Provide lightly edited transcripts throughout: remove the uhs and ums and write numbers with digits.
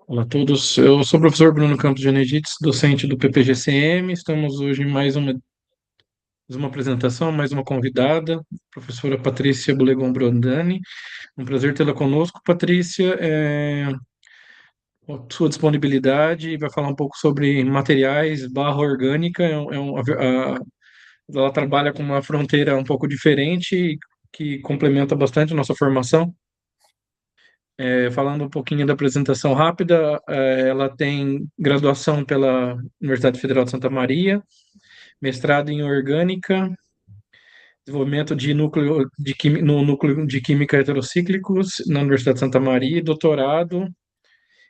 Olá a todos, eu sou o professor Bruno Campos de Anedites, docente do PPGCM. Estamos hoje em mais uma apresentação, mais uma convidada, professora Patrícia Bulegon Brondani. Um prazer tê-la conosco, Patrícia. A sua disponibilidade, vai falar um pouco sobre materiais, barra orgânica. Ela trabalha com uma fronteira um pouco diferente, que complementa bastante a nossa formação. Falando um pouquinho da apresentação rápida, ela tem graduação pela Universidade Federal de Santa Maria, mestrado em orgânica, desenvolvimento de no núcleo de química heterocíclicos na Universidade de Santa Maria e doutorado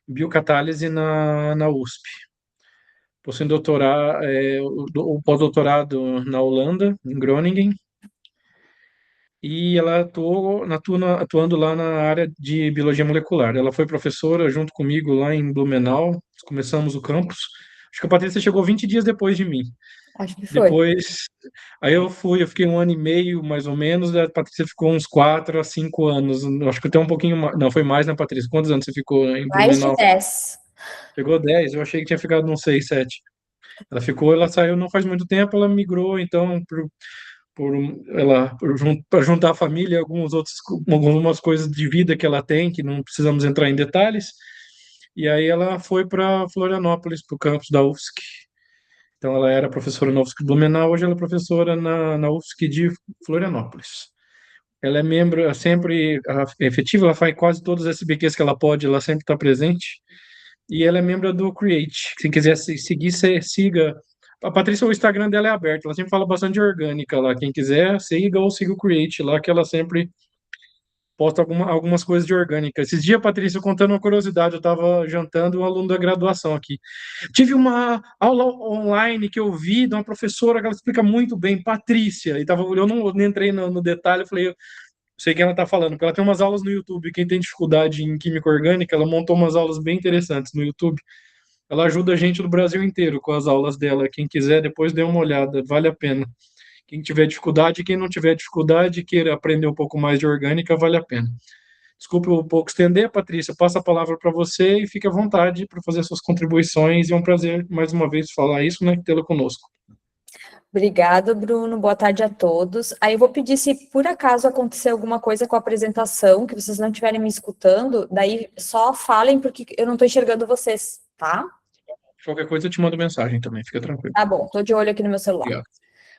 em biocatálise na USP. Possui o pós-doutorado na Holanda, em Groningen, e ela atuando lá na área de biologia molecular. Ela foi professora junto comigo lá em Blumenau, começamos o campus. Acho que a Patrícia chegou 20 dias depois de mim. Acho que foi. Depois, aí eu fiquei 1 ano e meio, mais ou menos, a Patrícia ficou uns 4 a 5 anos. Acho que até um pouquinho mais, não, foi mais, né, Patrícia? Quantos anos você ficou em Mais de Blumenau? 10. Chegou 10, eu achei que tinha ficado uns 6, 7. Ela saiu não faz muito tempo, ela migrou, então, para juntar a família, algumas coisas de vida que ela tem, que não precisamos entrar em detalhes. E aí ela foi para Florianópolis, para o campus da UFSC. Então ela era professora na UFSC de Blumenau, hoje ela é professora na UFSC de Florianópolis. Ela é membro, efetiva, ela faz quase todos os SBQs que ela pode, ela sempre está presente. E ela é membro do Create. Quem quiser seguir, siga. A Patrícia, o Instagram dela é aberto, ela sempre fala bastante de orgânica lá. Quem quiser, siga ou siga o Create lá, que ela sempre posta algumas coisas de orgânica. Esses dias, Patrícia, contando uma curiosidade, eu estava jantando um aluno da graduação aqui. Tive uma aula online que eu vi de uma professora que ela explica muito bem, Patrícia, eu não entrei no detalhe, eu falei, eu sei quem ela está falando, porque ela tem umas aulas no YouTube, quem tem dificuldade em química orgânica, ela montou umas aulas bem interessantes no YouTube. Ela ajuda a gente do Brasil inteiro com as aulas dela. Quem quiser, depois dê uma olhada, vale a pena. Quem tiver dificuldade, quem não tiver dificuldade, queira aprender um pouco mais de orgânica, vale a pena. Desculpe um pouco estender, Patrícia, passo a palavra para você e fique à vontade para fazer suas contribuições. É um prazer, mais uma vez, falar isso, né, tê-la conosco. Obrigada, Bruno. Boa tarde a todos. Aí eu vou pedir se por acaso acontecer alguma coisa com a apresentação, que vocês não estiverem me escutando, daí só falem porque eu não estou enxergando vocês, tá? Qualquer coisa eu te mando mensagem também, fica tranquilo. Tá bom, estou de olho aqui no meu celular. Obrigado. Tá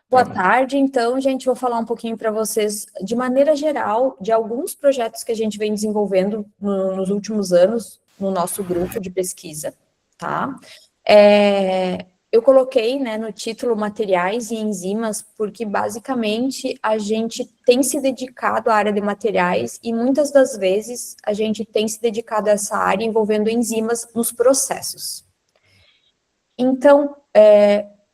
Boa bom. tarde, então, gente, vou falar um pouquinho para vocês, de maneira geral, de alguns projetos que a gente vem desenvolvendo nos últimos anos no nosso grupo de pesquisa, tá? Eu coloquei, né, no título materiais e enzimas, porque basicamente a gente tem se dedicado à área de materiais e muitas das vezes a gente tem se dedicado a essa área envolvendo enzimas nos processos. Então,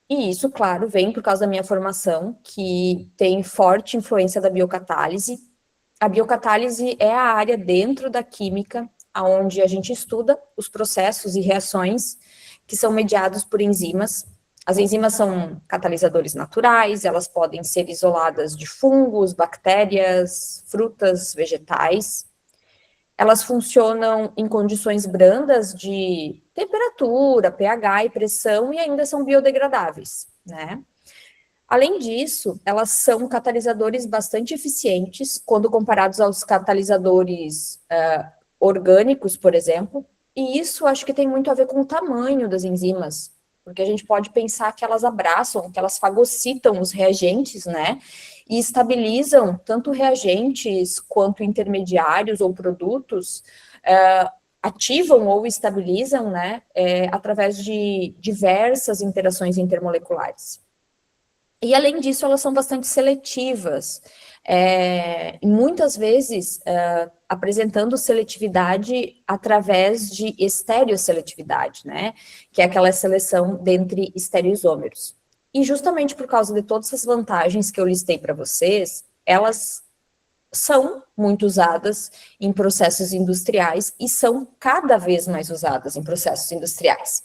e isso, claro, vem por causa da minha formação, que tem forte influência da biocatálise. A biocatálise é a área dentro da química, onde a gente estuda os processos e reações que são mediados por enzimas. As enzimas são catalisadores naturais, elas podem ser isoladas de fungos, bactérias, frutas, vegetais. Elas funcionam em condições brandas de temperatura, pH e pressão e ainda são biodegradáveis, né? Além disso, elas são catalisadores bastante eficientes quando comparados aos catalisadores orgânicos, por exemplo, e isso acho que tem muito a ver com o tamanho das enzimas, porque a gente pode pensar que elas abraçam, que elas fagocitam os reagentes, né, e estabilizam tanto reagentes quanto intermediários ou produtos, ativam ou estabilizam, né, através de diversas interações intermoleculares. E, além disso, elas são bastante seletivas, muitas vezes apresentando seletividade através de estereoseletividade, né? Que é aquela seleção dentre estereoisômeros. E justamente por causa de todas essas vantagens que eu listei para vocês, elas são muito usadas em processos industriais e são cada vez mais usadas em processos industriais.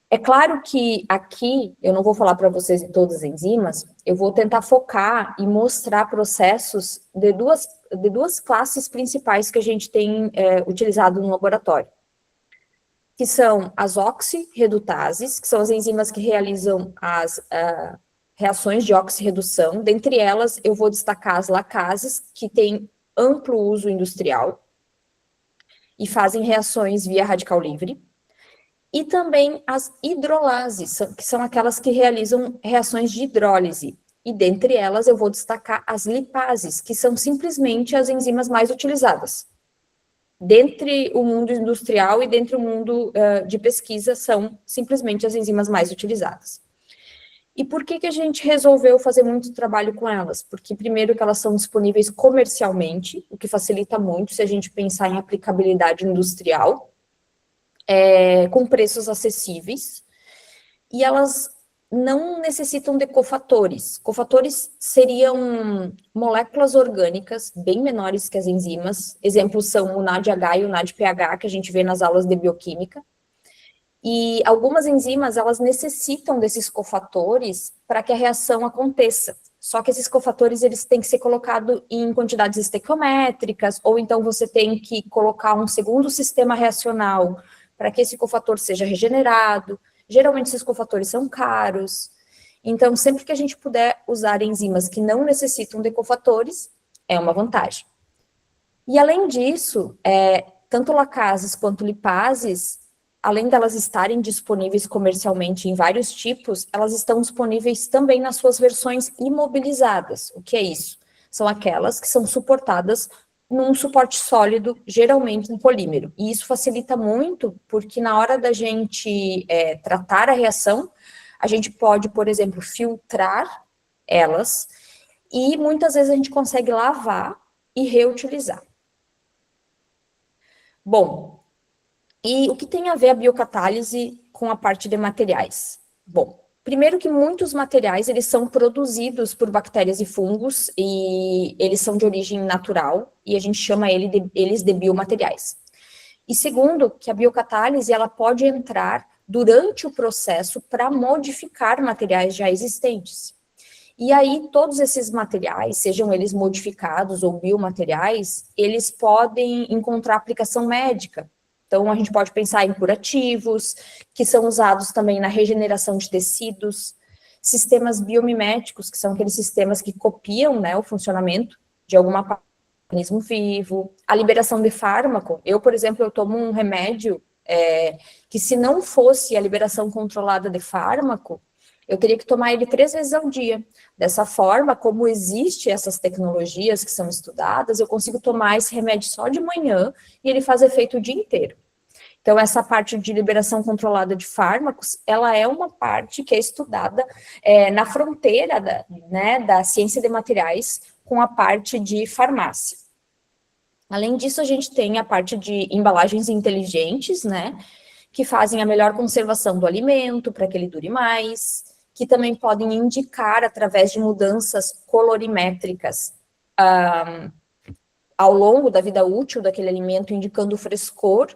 É claro que aqui, eu não vou falar para vocês de todas as enzimas, eu vou tentar focar e mostrar processos de duas duas classes principais que a gente tem utilizado no laboratório, que são as oxirredutases, que são as enzimas que realizam as reações de oxirredução. Dentre elas, eu vou destacar as lacases, que têm amplo uso industrial e fazem reações via radical livre. E também as hidrolases, que são aquelas que realizam reações de hidrólise. E dentre elas, eu vou destacar as lipases, que são simplesmente as enzimas mais utilizadas. Dentre o mundo industrial e dentre o mundo de pesquisa, são simplesmente as enzimas mais utilizadas. E por que a gente resolveu fazer muito trabalho com elas? Porque, primeiro, que elas são disponíveis comercialmente, o que facilita muito se a gente pensar em aplicabilidade industrial, com preços acessíveis, e elas não necessitam de cofatores. Cofatores seriam moléculas orgânicas bem menores que as enzimas. Exemplos são o NADH e o NADPH, que a gente vê nas aulas de bioquímica. E algumas enzimas, elas necessitam desses cofatores para que a reação aconteça. Só que esses cofatores, eles têm que ser colocados em quantidades estequiométricas, ou então você tem que colocar um segundo sistema reacional para que esse cofator seja regenerado. Geralmente, esses cofatores são caros. Então, sempre que a gente puder usar enzimas que não necessitam de cofatores, é uma vantagem. E, além disso, tanto lacases quanto lipases, além delas estarem disponíveis comercialmente em vários tipos, elas estão disponíveis também nas suas versões imobilizadas. O que é isso? São aquelas que são suportadas num suporte sólido, geralmente em polímero. E isso facilita muito, porque na hora da gente tratar a reação, a gente pode, por exemplo, filtrar elas, e muitas vezes a gente consegue lavar e reutilizar. Bom, e o que tem a ver a biocatálise com a parte de materiais? Bom, primeiro que muitos materiais, eles são produzidos por bactérias e fungos, e eles são de origem natural, e a gente chama eles de biomateriais. E segundo, que a biocatálise, ela pode entrar durante o processo para modificar materiais já existentes. E aí, todos esses materiais, sejam eles modificados ou biomateriais, eles podem encontrar aplicação médica. Então, a gente pode pensar em curativos, que são usados também na regeneração de tecidos, sistemas biomiméticos, que são aqueles sistemas que copiam, né, o funcionamento de algum organismo vivo, a liberação de fármaco. Eu, por exemplo, eu tomo um remédio que, se não fosse a liberação controlada de fármaco, eu teria que tomar ele 3 vezes ao dia. Dessa forma, como existem essas tecnologias que são estudadas, eu consigo tomar esse remédio só de manhã e ele faz efeito o dia inteiro. Então, essa parte de liberação controlada de fármacos, ela é uma parte que é estudada na fronteira da ciência de materiais com a parte de farmácia. Além disso, a gente tem a parte de embalagens inteligentes, né, que fazem a melhor conservação do alimento para que ele dure mais, que também podem indicar, através de mudanças colorimétricas, ao longo da vida útil daquele alimento, indicando o frescor.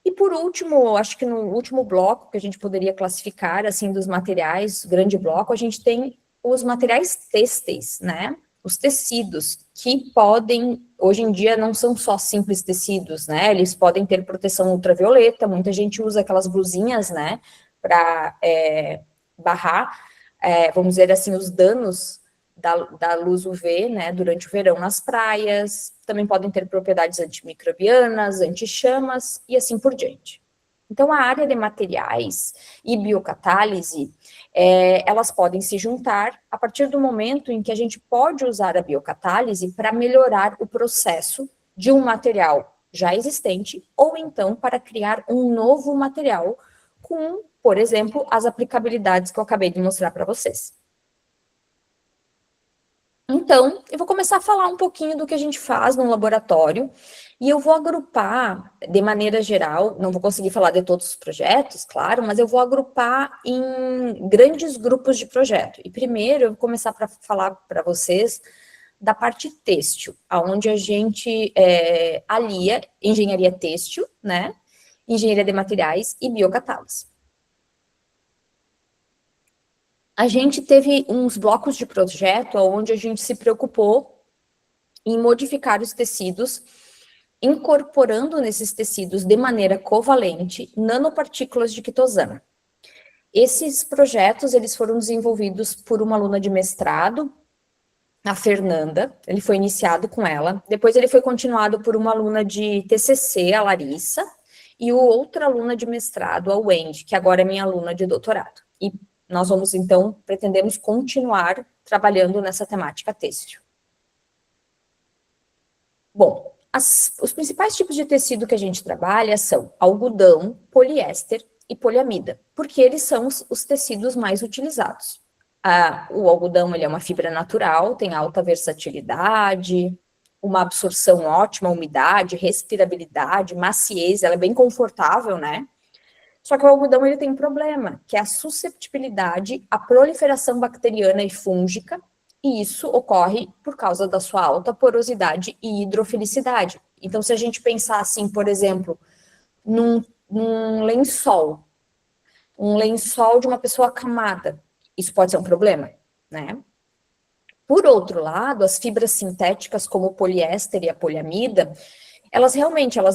E por último, acho que no último bloco que a gente poderia classificar, assim, dos materiais, grande bloco, a gente tem os materiais têxteis, né? Os tecidos, que podem, hoje em dia, não são só simples tecidos, né? Eles podem ter proteção ultravioleta, muita gente usa aquelas blusinhas, né? Para barrar, vamos dizer assim, os danos da luz UV, né, durante o verão nas praias. Também podem ter propriedades antimicrobianas, anti-chamas e assim por diante. Então, a área de materiais e biocatálise, elas podem se juntar a partir do momento em que a gente pode usar a biocatálise para melhorar o processo de um material já existente, ou então para criar um novo material com, por exemplo, as aplicabilidades que eu acabei de mostrar para vocês. Então, eu vou começar a falar um pouquinho do que a gente faz no laboratório, e eu vou agrupar, de maneira geral, não vou conseguir falar de todos os projetos, claro, mas eu vou agrupar em grandes grupos de projeto. E primeiro, eu vou começar para falar para vocês da parte têxtil, onde a gente alia engenharia têxtil, né, engenharia de materiais e biocatálise. A gente teve uns blocos de projeto onde a gente se preocupou em modificar os tecidos, incorporando nesses tecidos de maneira covalente nanopartículas de quitosana. Esses projetos, eles foram desenvolvidos por uma aluna de mestrado, a Fernanda, ele foi iniciado com ela, depois ele foi continuado por uma aluna de TCC, a Larissa, e outra aluna de mestrado, a Wendy, que agora é minha aluna de doutorado. E nós vamos, então, pretendemos continuar trabalhando nessa temática têxtil. Bom, os principais tipos de tecido que a gente trabalha são algodão, poliéster e poliamida, porque eles são os tecidos mais utilizados. O algodão, ele é uma fibra natural, tem alta versatilidade, uma absorção ótima, umidade, respirabilidade, maciez, ela é bem confortável, né? Só que o algodão, ele tem um problema, que é a susceptibilidade à proliferação bacteriana e fúngica, e isso ocorre por causa da sua alta porosidade e hidrofilicidade. Então, se a gente pensar assim, por exemplo, num lençol, um lençol de uma pessoa acamada, isso pode ser um problema, né? Por outro lado, as fibras sintéticas, como o poliéster e a poliamida, elas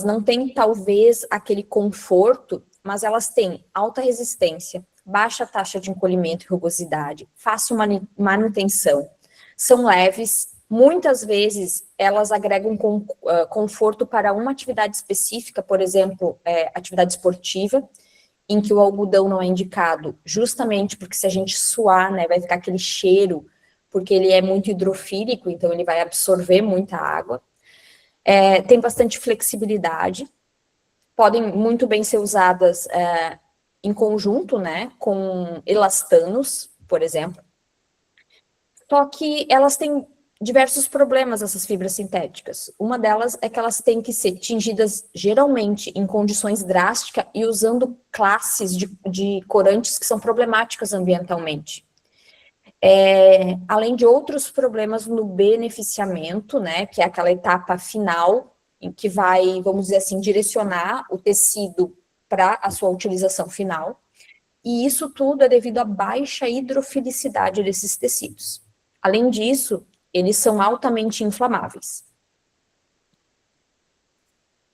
não têm, talvez, aquele conforto, mas elas têm alta resistência, baixa taxa de encolhimento e rugosidade, fácil manutenção, são leves, muitas vezes elas agregam conforto para uma atividade específica, por exemplo, atividade esportiva, em que o algodão não é indicado, justamente porque se a gente suar, né, vai ficar aquele cheiro, porque ele é muito hidrofílico, então ele vai absorver muita água. Tem bastante flexibilidade, podem muito bem ser usadas em conjunto, né, com elastanos, por exemplo. Só que elas têm diversos problemas, essas fibras sintéticas. Uma delas é que elas têm que ser tingidas geralmente em condições drásticas e usando classes de corantes que são problemáticas ambientalmente. Além de outros problemas no beneficiamento, né, que é aquela etapa final em que vai, vamos dizer assim, direcionar o tecido para a sua utilização final. E isso tudo é devido à baixa hidrofilicidade desses tecidos. Além disso, eles são altamente inflamáveis.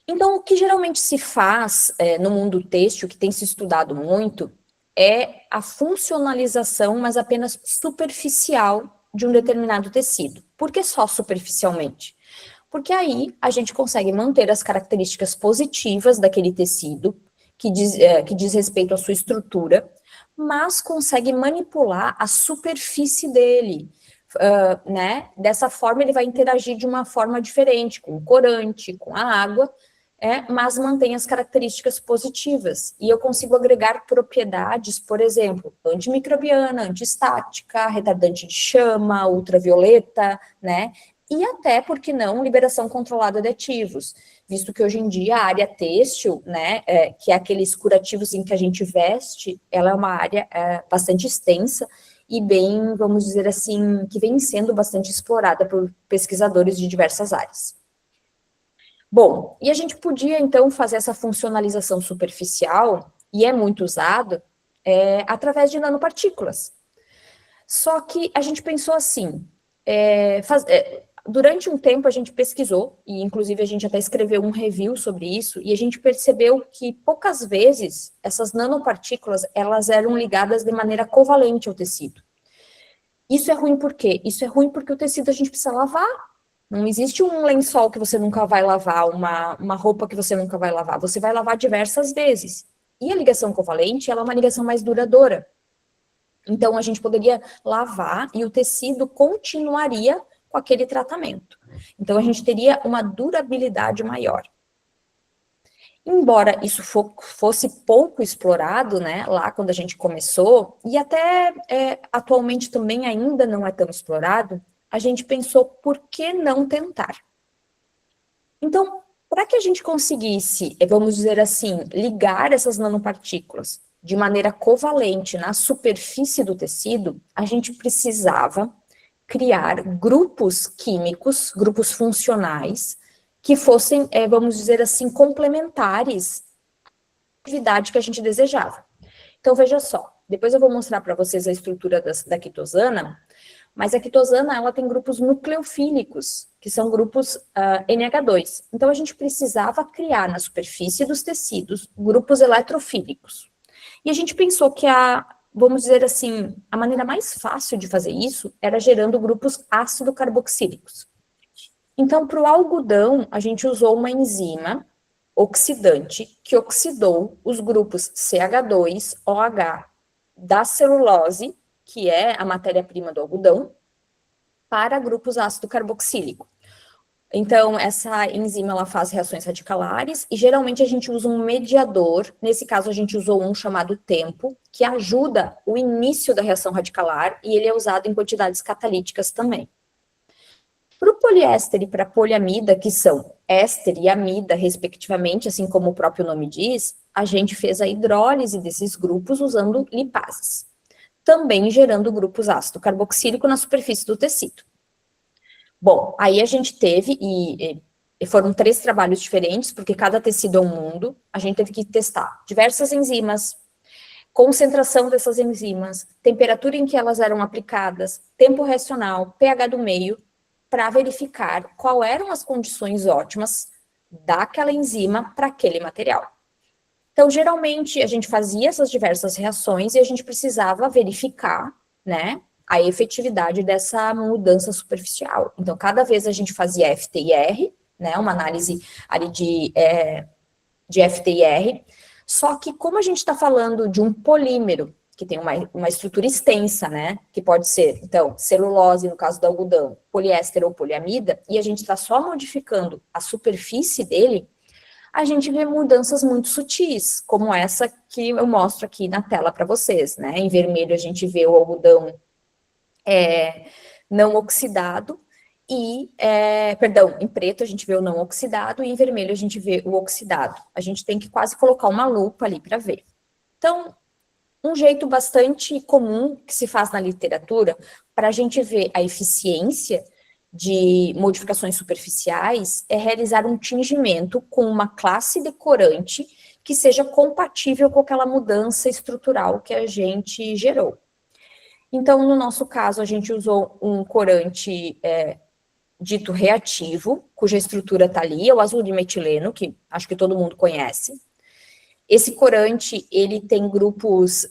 Então, o que geralmente se faz no mundo têxtil, que tem se estudado muito, é a funcionalização, mas apenas superficial, de um determinado tecido. Por que só superficialmente? Porque aí a gente consegue manter as características positivas daquele tecido, que diz respeito à sua estrutura, mas consegue manipular a superfície dele, né? Dessa forma, ele vai interagir de uma forma diferente, com o corante, com a água, mas mantém as características positivas. E eu consigo agregar propriedades, por exemplo, antimicrobiana, antiestática, retardante de chama, ultravioleta, né? E até, por que não, liberação controlada de ativos, visto que hoje em dia a área têxtil, né, que é aqueles curativos em que a gente veste, ela é uma área bastante extensa e bem, vamos dizer assim, que vem sendo bastante explorada por pesquisadores de diversas áreas. Bom, e a gente podia, então, fazer essa funcionalização superficial, e é muito usado, através de nanopartículas. Só que a gente pensou assim, durante um tempo a gente pesquisou, e inclusive a gente até escreveu um review sobre isso, e a gente percebeu que poucas vezes essas nanopartículas, elas eram ligadas de maneira covalente ao tecido. Isso é ruim por quê? Isso é ruim porque o tecido a gente precisa lavar. Não existe um lençol que você nunca vai lavar, uma roupa que você nunca vai lavar. Você vai lavar diversas vezes. E a ligação covalente, ela é uma ligação mais duradoura. Então, a gente poderia lavar e o tecido continuaria com aquele tratamento. Então, a gente teria uma durabilidade maior. Embora isso fosse pouco explorado, né, lá quando a gente começou, e até atualmente também ainda não é tão explorado, a gente pensou, por que não tentar? Então, para que a gente conseguisse, vamos dizer assim, ligar essas nanopartículas de maneira covalente na superfície do tecido, a gente precisava criar grupos químicos, grupos funcionais, que fossem, vamos dizer assim, complementares à atividade que a gente desejava. Então, veja só, depois eu vou mostrar para vocês a estrutura da quitosana, Mas a quitosana, ela tem grupos nucleofílicos, que são grupos NH2. Então, a gente precisava criar na superfície dos tecidos grupos eletrofílicos. E a gente pensou que vamos dizer assim, a maneira mais fácil de fazer isso era gerando grupos ácido carboxílicos. Então, para o algodão, a gente usou uma enzima oxidante que oxidou os grupos CH2OH da celulose, que é a matéria-prima do algodão, para grupos ácido carboxílico. Então, essa enzima, ela faz reações radicalares, e geralmente a gente usa um mediador, nesse caso a gente usou um chamado tempo, que ajuda o início da reação radicalar, e ele é usado em quantidades catalíticas também. Para o poliéster e para a poliamida, que são éster e amida, respectivamente, assim como o próprio nome diz, a gente fez a hidrólise desses grupos usando lipases, também gerando grupos ácido carboxílico na superfície do tecido. Bom, aí a gente teve, e foram 3 trabalhos diferentes, porque cada tecido é um mundo, a gente teve que testar diversas enzimas, concentração dessas enzimas, temperatura em que elas eram aplicadas, tempo reacional, pH do meio, para verificar qual eram as condições ótimas daquela enzima para aquele material. Então, geralmente, a gente fazia essas diversas reações e a gente precisava verificar, né, a efetividade dessa mudança superficial. Então, cada vez a gente fazia FTIR, né, uma análise ali de FTIR, só que como a gente está falando de um polímero, que tem uma estrutura extensa, né, que pode ser, então, celulose, no caso do algodão, poliéster ou poliamida, e a gente está só modificando a superfície dele, a gente vê mudanças muito sutis, como essa que eu mostro aqui na tela para vocês, né, em vermelho a gente vê o algodão não oxidado, e, em preto a gente vê o não oxidado, e em vermelho a gente vê o oxidado. A gente tem que quase colocar uma lupa ali para ver. Então, um jeito bastante comum que se faz na literatura para a gente ver a eficiência de modificações superficiais é realizar um tingimento com uma classe de corante que seja compatível com aquela mudança estrutural que a gente gerou. Então, no nosso caso, a gente usou um corante dito reativo, cuja estrutura está ali, é o azul de metileno, que acho que todo mundo conhece. Esse corante, ele tem grupos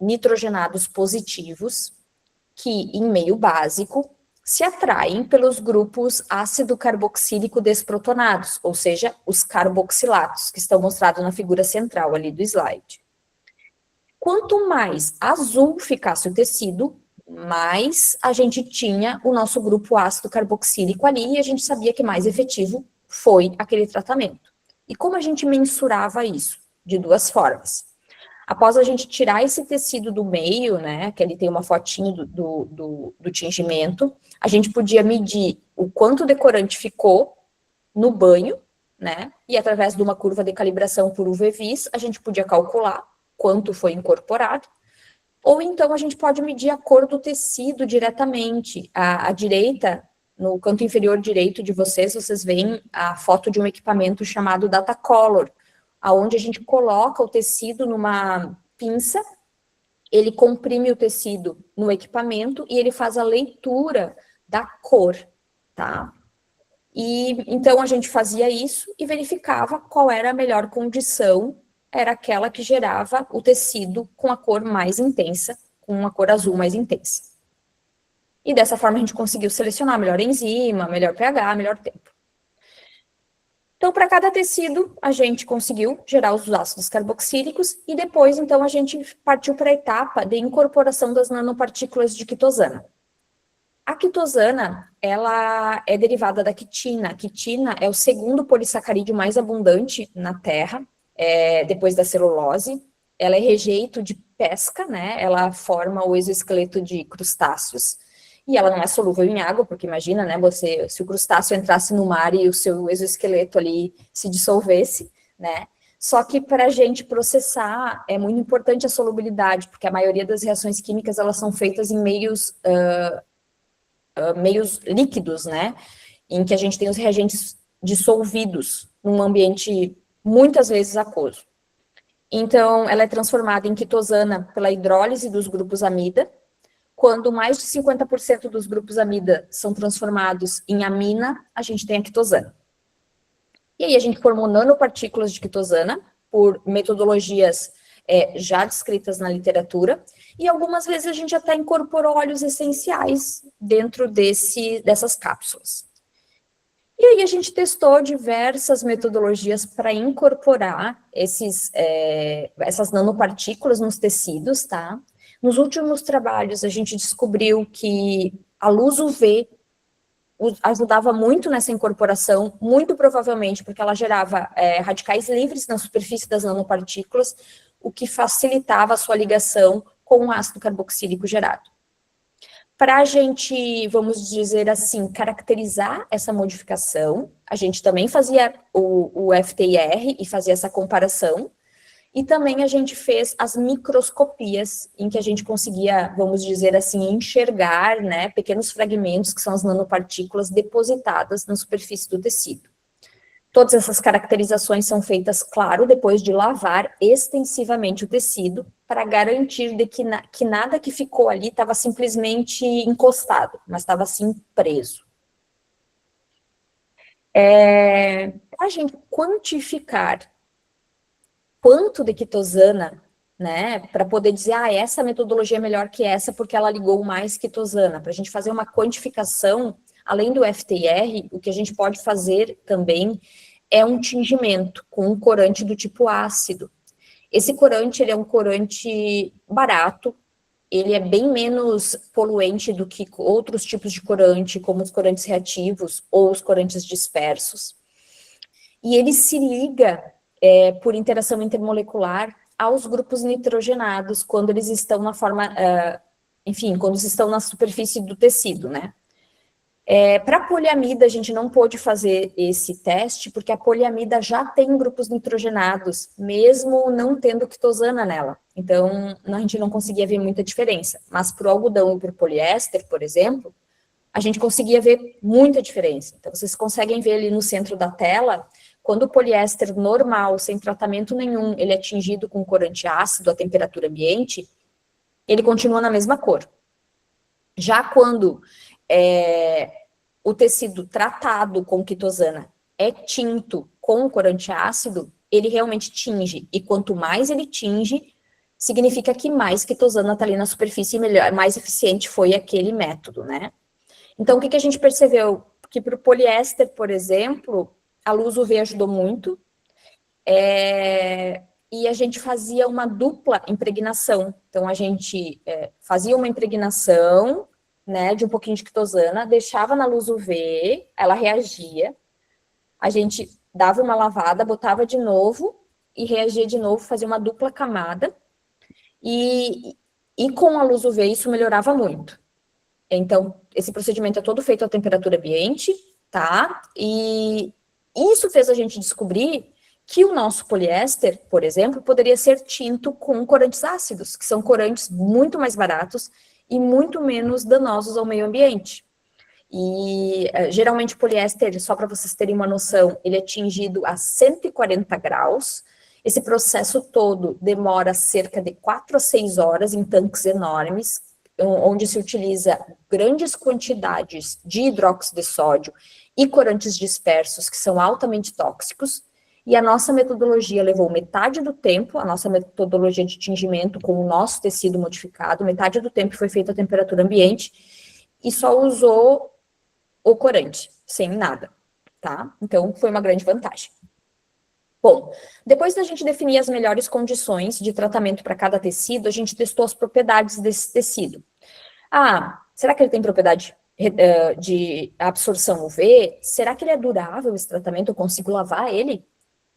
nitrogenados positivos, que, em meio básico, se atraem pelos grupos ácido carboxílico desprotonados, ou seja, os carboxilatos, que estão mostrados na figura central ali do slide. Quanto mais azul ficasse o tecido, mais a gente tinha o nosso grupo ácido carboxílico ali, e a gente sabia que mais efetivo foi aquele tratamento. E como a gente mensurava isso? De 2 formas. Após a gente tirar esse tecido do meio, né, que ele tem uma fotinho do tingimento, a gente podia medir o quanto de corante ficou no banho, né, e através de uma curva de calibração por UV-Vis, a gente podia calcular quanto foi incorporado, ou então a gente pode medir a cor do tecido diretamente. À direita, no canto inferior direito de vocês veem a foto de um equipamento chamado Datacolor, aonde a gente coloca o tecido numa pinça, ele comprime o tecido no equipamento e ele faz a leitura da cor, tá? E então a gente fazia isso e verificava qual era a melhor condição, era aquela que gerava o tecido com a cor mais intensa, com uma cor azul mais intensa. E dessa forma a gente conseguiu selecionar a melhor enzima, melhor pH, melhor tempo. Então, para cada tecido, a gente conseguiu gerar os ácidos carboxílicos e depois, então, a gente partiu para a etapa de incorporação das nanopartículas de quitosana. A quitosana, ela é derivada da quitina. A quitina é o segundo polissacarídeo mais abundante na Terra, depois da celulose. Ela é rejeito de pesca, né? Ela forma o exoesqueleto de crustáceos. E ela não é solúvel em água, porque imagina, né, se o crustáceo entrasse no mar e o seu exoesqueleto ali se dissolvesse, né, só que para a gente processar é muito importante a solubilidade, porque a maioria das reações químicas, elas são feitas em meios líquidos, né, em que a gente tem os reagentes dissolvidos num ambiente muitas vezes aquoso. Então, ela é transformada em quitosana pela hidrólise dos grupos amida. quando mais de 50% dos grupos amida são transformados em amina, a gente tem a quitosana. E aí a gente formou nanopartículas de quitosana por metodologias já descritas na literatura, e algumas vezes a gente até incorporou óleos essenciais dentro dessas cápsulas. E aí a gente testou diversas metodologias para incorporar essas nanopartículas nos tecidos, tá? Nos últimos trabalhos a gente descobriu que a luz UV ajudava muito nessa incorporação, muito provavelmente porque ela gerava radicais livres na superfície das nanopartículas, o que facilitava a sua ligação com o ácido carboxílico gerado. Para a gente, vamos dizer assim, caracterizar essa modificação, a gente também fazia o FTIR e fazia essa comparação, e também a gente fez as microscopias, em que a gente conseguia, vamos dizer assim, enxergar, né, pequenos fragmentos, que são as nanopartículas depositadas na superfície do tecido. Todas essas caracterizações são feitas, claro, depois de lavar extensivamente o tecido, para garantir de que nada que ficou ali estava simplesmente encostado, mas estava assim preso. Para a gente quantificar quanto de quitosana, né, para poder dizer, essa metodologia é melhor que essa porque ela ligou mais quitosana, para a gente fazer uma quantificação, além do FTIR, o que a gente pode fazer também é um tingimento com um corante do tipo ácido. Esse corante, ele é um corante barato, ele é bem menos poluente do que outros tipos de corante, como os corantes reativos ou os corantes dispersos. E ele se liga por interação intermolecular aos grupos nitrogenados quando eles estão na forma, quando eles estão na superfície do tecido, né? Para a poliamida, a gente não pôde fazer esse teste, porque a poliamida já tem grupos nitrogenados, mesmo não tendo quitosana nela. Então, a gente não conseguia ver muita diferença. Mas para o algodão e para o poliéster, por exemplo, a gente conseguia ver muita diferença. Então, vocês conseguem ver ali no centro da tela, quando o poliéster normal, sem tratamento nenhum, ele é tingido com corante ácido à temperatura ambiente, ele continua na mesma cor. Já quando o tecido tratado com quitosana é tinto com corante ácido, ele realmente tinge. E quanto mais ele tinge, significa que mais quitosana está ali na superfície e melhor, mais eficiente foi aquele método, né? Então, o que a gente percebeu? Que para o poliéster, por exemplo, a luz UV ajudou muito, e a gente fazia uma dupla impregnação. Então, a gente fazia uma impregnação, né, de um pouquinho de quitosana, deixava na luz UV, ela reagia, a gente dava uma lavada, botava de novo e reagia de novo, fazia uma dupla camada, e com a luz UV isso melhorava muito. Então, esse procedimento é todo feito à temperatura ambiente, tá? E isso fez a gente descobrir que o nosso poliéster, por exemplo, poderia ser tinto com corantes ácidos, que são corantes muito mais baratos e muito menos danosos ao meio ambiente. E geralmente o poliéster, só para vocês terem uma noção, ele é tingido a 140 graus. Esse processo todo demora cerca de 4 a 6 horas em tanques enormes, onde se utiliza grandes quantidades de hidróxido de sódio e corantes dispersos, que são altamente tóxicos. E a nossa metodologia levou metade do tempo, a nossa metodologia de tingimento com o nosso tecido modificado, metade do tempo foi feita a temperatura ambiente, e só usou o corante, sem nada, tá? Então, foi uma grande vantagem. Bom, depois da gente definir as melhores condições de tratamento para cada tecido, a gente testou as propriedades desse tecido. Será que ele tem propriedade de absorção UV? Será que ele é durável, esse tratamento? Eu consigo lavar ele?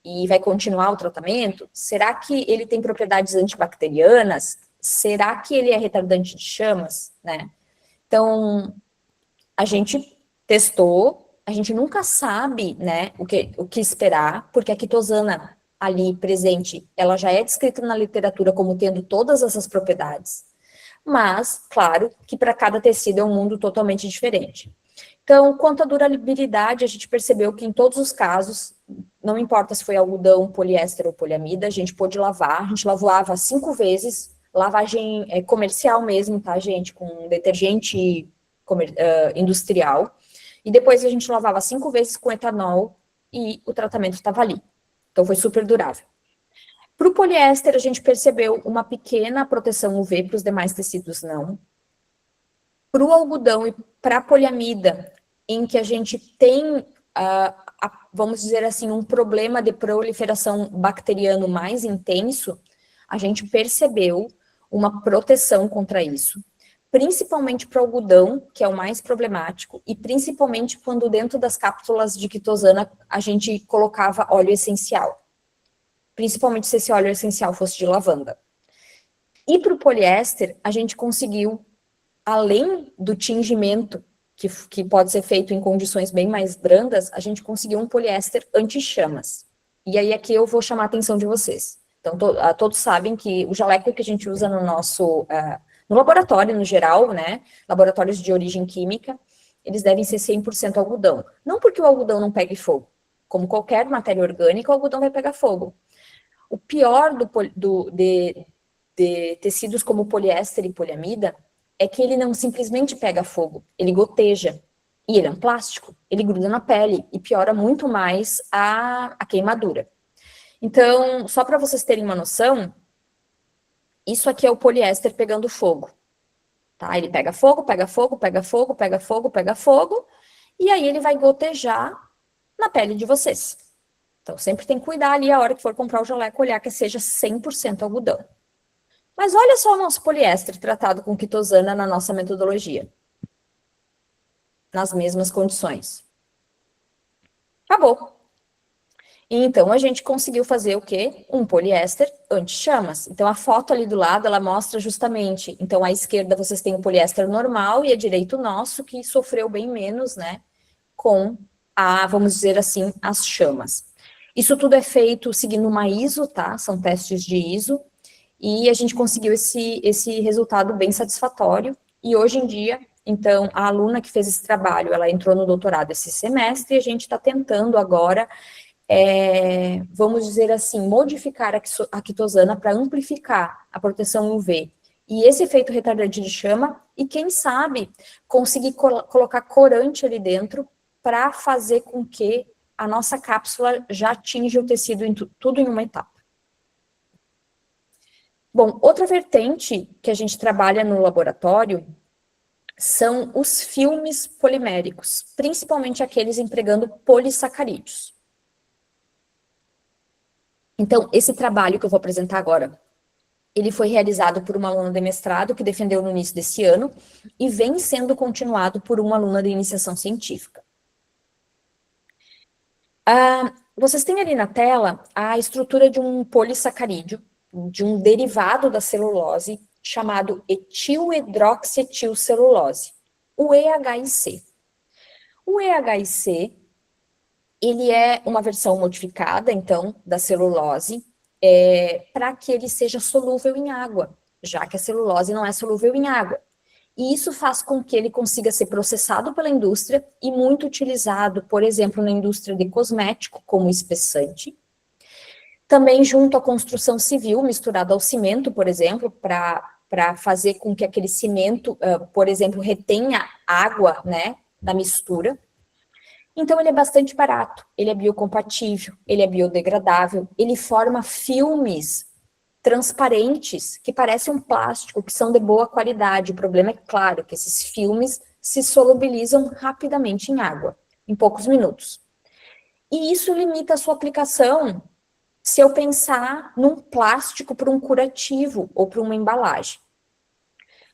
E vai continuar o tratamento? Será que ele tem propriedades antibacterianas? Será que ele é retardante de chamas, né? Então, a gente testou, a gente nunca sabe, né, o que esperar, porque a quitosana ali presente, ela já é descrita na literatura como tendo todas essas propriedades, mas, claro, que para cada tecido é um mundo totalmente diferente. Então, quanto à durabilidade, a gente percebeu que em todos os casos, não importa se foi algodão, poliéster ou poliamida, a gente pôde lavar, a gente lavava 5 vezes lavagem comercial mesmo, tá, gente? Com detergente industrial. E depois a gente lavava 5 vezes com etanol e o tratamento estava ali. Então foi super durável. Para o poliéster, a gente percebeu uma pequena proteção UV, para os demais tecidos não. Para o algodão e para a poliamida, em que a gente tem, vamos dizer assim, um problema de proliferação bacteriano mais intenso, a gente percebeu uma proteção contra isso, principalmente para o algodão, que é o mais problemático, e principalmente quando dentro das cápsulas de quitosana a gente colocava óleo essencial, principalmente se esse óleo essencial fosse de lavanda. E para o poliéster, a gente conseguiu, além do tingimento, que pode ser feito em condições bem mais brandas, a gente conseguiu um poliéster anti-chamas. E aí aqui eu vou chamar a atenção de vocês. Então, todos sabem que o jaleco que a gente usa no nosso, no laboratório no geral, né, laboratórios de origem química, eles devem ser 100% algodão. Não porque o algodão não pegue fogo. Como qualquer matéria orgânica, o algodão vai pegar fogo. O pior de tecidos como poliéster e poliamida é que ele não simplesmente pega fogo, ele goteja. E ele é um plástico, ele gruda na pele e piora muito mais a queimadura. Então, só para vocês terem uma noção, isso aqui é o poliéster pegando fogo. Tá? Ele pega fogo, pega fogo, pega fogo, pega fogo, pega fogo, e aí ele vai gotejar na pele de vocês. Então, sempre tem que cuidar ali a hora que for comprar o jaleco, olhar que seja 100% algodão. Mas olha só o nosso poliéster tratado com quitosana na nossa metodologia. Nas mesmas condições. Acabou. E então, a gente conseguiu fazer o quê? Um poliéster anti-chamas. Então, a foto ali do lado, ela mostra justamente. Então, à esquerda vocês têm o poliéster normal e à direita o nosso, que sofreu bem menos, né? Com vamos dizer assim, as chamas. Isso tudo é feito seguindo uma ISO, tá? São testes de ISO. E a gente conseguiu esse resultado bem satisfatório. E hoje em dia, então, a aluna que fez esse trabalho, ela entrou no doutorado esse semestre e a gente está tentando agora, vamos dizer assim, modificar a quitosana para amplificar a proteção UV. E esse efeito retardante de chama, e quem sabe, conseguir colocar corante ali dentro para fazer com que a nossa cápsula já atinja o tecido tudo em uma etapa. Bom, outra vertente que a gente trabalha no laboratório são os filmes poliméricos, principalmente aqueles empregando polissacarídeos. Então, esse trabalho que eu vou apresentar agora, ele foi realizado por uma aluna de mestrado que defendeu no início desse ano e vem sendo continuado por uma aluna de iniciação científica. Vocês têm ali na tela a estrutura de um polissacarídeo, de um derivado da celulose, chamado etil-hidroxietilcelulose, o EHIC. O EHIC, ele é uma versão modificada, então, da celulose, para que ele seja solúvel em água, já que a celulose não é solúvel em água. E isso faz com que ele consiga ser processado pela indústria e muito utilizado, por exemplo, na indústria de cosmético, como espessante. Também junto à construção civil, misturado ao cimento, por exemplo, para fazer com que aquele cimento, por exemplo, retenha água, né, da mistura. Então, ele é bastante barato, ele é biocompatível, ele é biodegradável, ele forma filmes transparentes, que parecem um plástico, que são de boa qualidade. O problema é claro que esses filmes se solubilizam rapidamente em água, em poucos minutos. E isso limita a sua aplicação se eu pensar num plástico para um curativo ou para uma embalagem.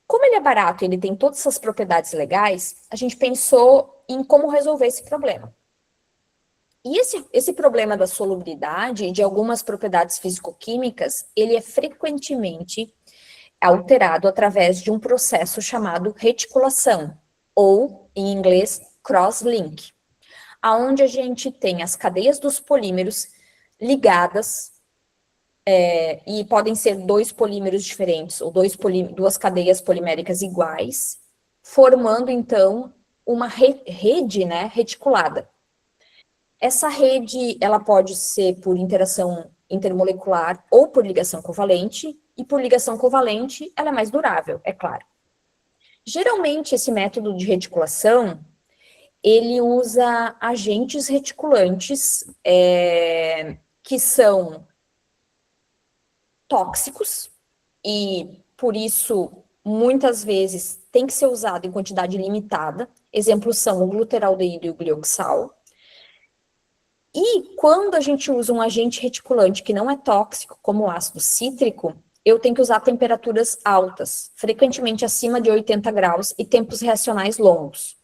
Como ele é barato e ele tem todas essas propriedades legais, a gente pensou em como resolver esse problema. E esse problema da solubilidade e de algumas propriedades físico-químicas, ele é frequentemente alterado através de um processo chamado reticulação, ou, em inglês, cross-link, aonde a gente tem as cadeias dos polímeros ligadas, e podem ser 2 polímeros diferentes, ou 2 cadeias poliméricas iguais, formando, então, uma rede, né, reticulada. Essa rede, ela pode ser por interação intermolecular ou por ligação covalente, e por ligação covalente, ela é mais durável, é claro. Geralmente, esse método de reticulação, ele usa agentes reticulantes que são tóxicos e, por isso, muitas vezes tem que ser usado em quantidade limitada. Exemplos são o glutaraldeído e o glioxal. E quando a gente usa um agente reticulante que não é tóxico, como o ácido cítrico, eu tenho que usar temperaturas altas, frequentemente acima de 80 graus e tempos reacionais longos.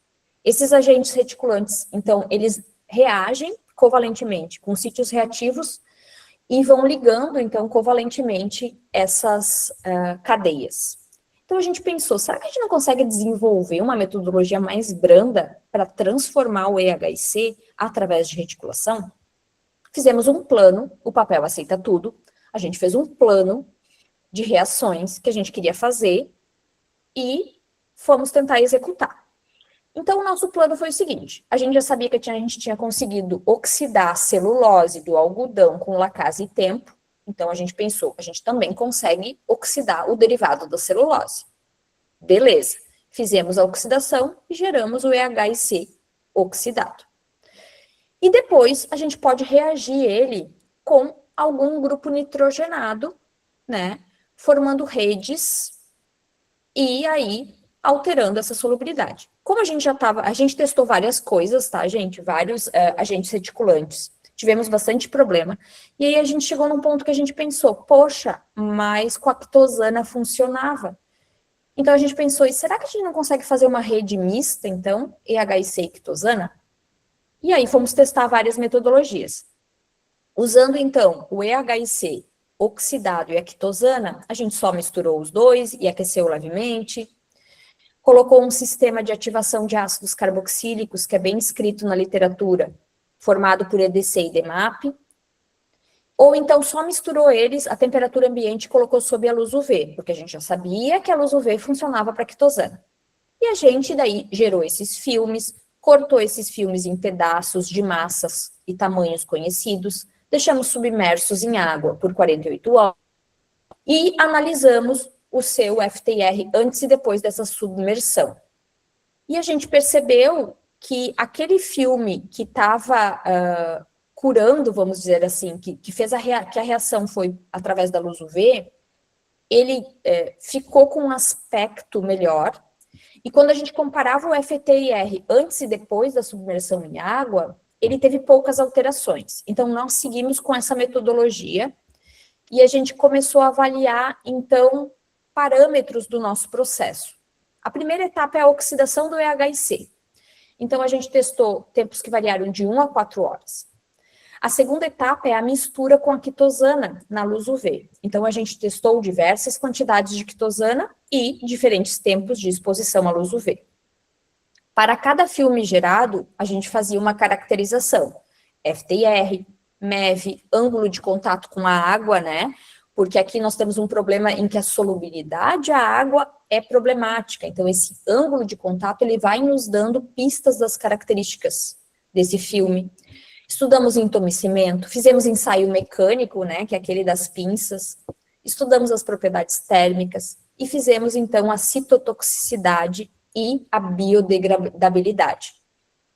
Esses agentes reticulantes, então, eles reagem covalentemente com sítios reativos e vão ligando, então, covalentemente essas cadeias. Então, a gente pensou, será que a gente não consegue desenvolver uma metodologia mais branda para transformar o EHC através de reticulação? Fizemos um plano, o papel aceita tudo, a gente fez um plano de reações que a gente queria fazer e fomos tentar executar. Então, o nosso plano foi o seguinte, a gente já sabia que a gente tinha conseguido oxidar a celulose do algodão com lacase e tempo, então a gente pensou, a gente também consegue oxidar o derivado da celulose. Beleza, fizemos a oxidação e geramos o EHC oxidado. E depois a gente pode reagir ele com algum grupo nitrogenado, né, formando redes e aí alterando essa solubilidade. Como a gente testou várias coisas, tá, gente? Vários agentes reticulantes. Tivemos bastante problema. E aí a gente chegou num ponto que a gente pensou, poxa, mas com a quitosana funcionava. Então a gente pensou, e será que a gente não consegue fazer uma rede mista, então, EHC e quitosana? E aí fomos testar várias metodologias. Usando, então, o EHC oxidado e a quitosana, a gente só misturou os dois e aqueceu levemente. Colocou um sistema de ativação de ácidos carboxílicos, que é bem escrito na literatura, formado por EDC e DMAP. Ou então só misturou eles, a temperatura ambiente colocou sob a luz UV, porque a gente já sabia que a luz UV funcionava para quitosana. E a gente daí gerou esses filmes, cortou esses filmes em pedaços de massas e tamanhos conhecidos, deixamos submersos em água por 48 horas e analisamos o seu FTIR antes e depois dessa submersão. E a gente percebeu que aquele filme que estava curando, vamos dizer assim, que fez que a reação foi através da luz UV, ele ficou com um aspecto melhor. E quando a gente comparava o FTIR antes e depois da submersão em água, ele teve poucas alterações. Então, nós seguimos com essa metodologia e a gente começou a avaliar, então, parâmetros do nosso processo. A primeira etapa é a oxidação do EHC. Então, a gente testou tempos que variaram de 1 a 4 horas. A segunda etapa é a mistura com a quitosana na luz UV. Então, a gente testou diversas quantidades de quitosana e diferentes tempos de exposição à luz UV. Para cada filme gerado, a gente fazia uma caracterização. FTIR, MEV, ângulo de contato com a água, né? Porque aqui nós temos um problema em que a solubilidade à água é problemática. Então, esse ângulo de contato, ele vai nos dando pistas das características desse filme. Estudamos entumecimento, fizemos ensaio mecânico, né, que é aquele das pinças, estudamos as propriedades térmicas e fizemos, então, a citotoxicidade e a biodegradabilidade.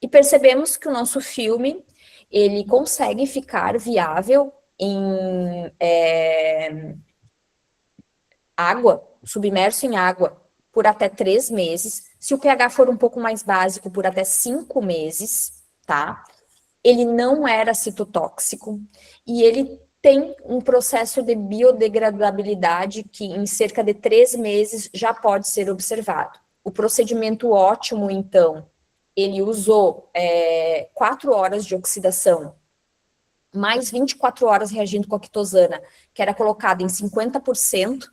E percebemos que o nosso filme, ele consegue ficar viável em água, submerso em água, por até 3 meses. Se o pH for um pouco mais básico, por até 5 meses, tá? Ele não era citotóxico e ele tem um processo de biodegradabilidade que em cerca de 3 meses já pode ser observado. O procedimento ótimo, então, ele usou 4 horas de oxidação, mais 24 horas reagindo com a quitosana, que era colocada em 50%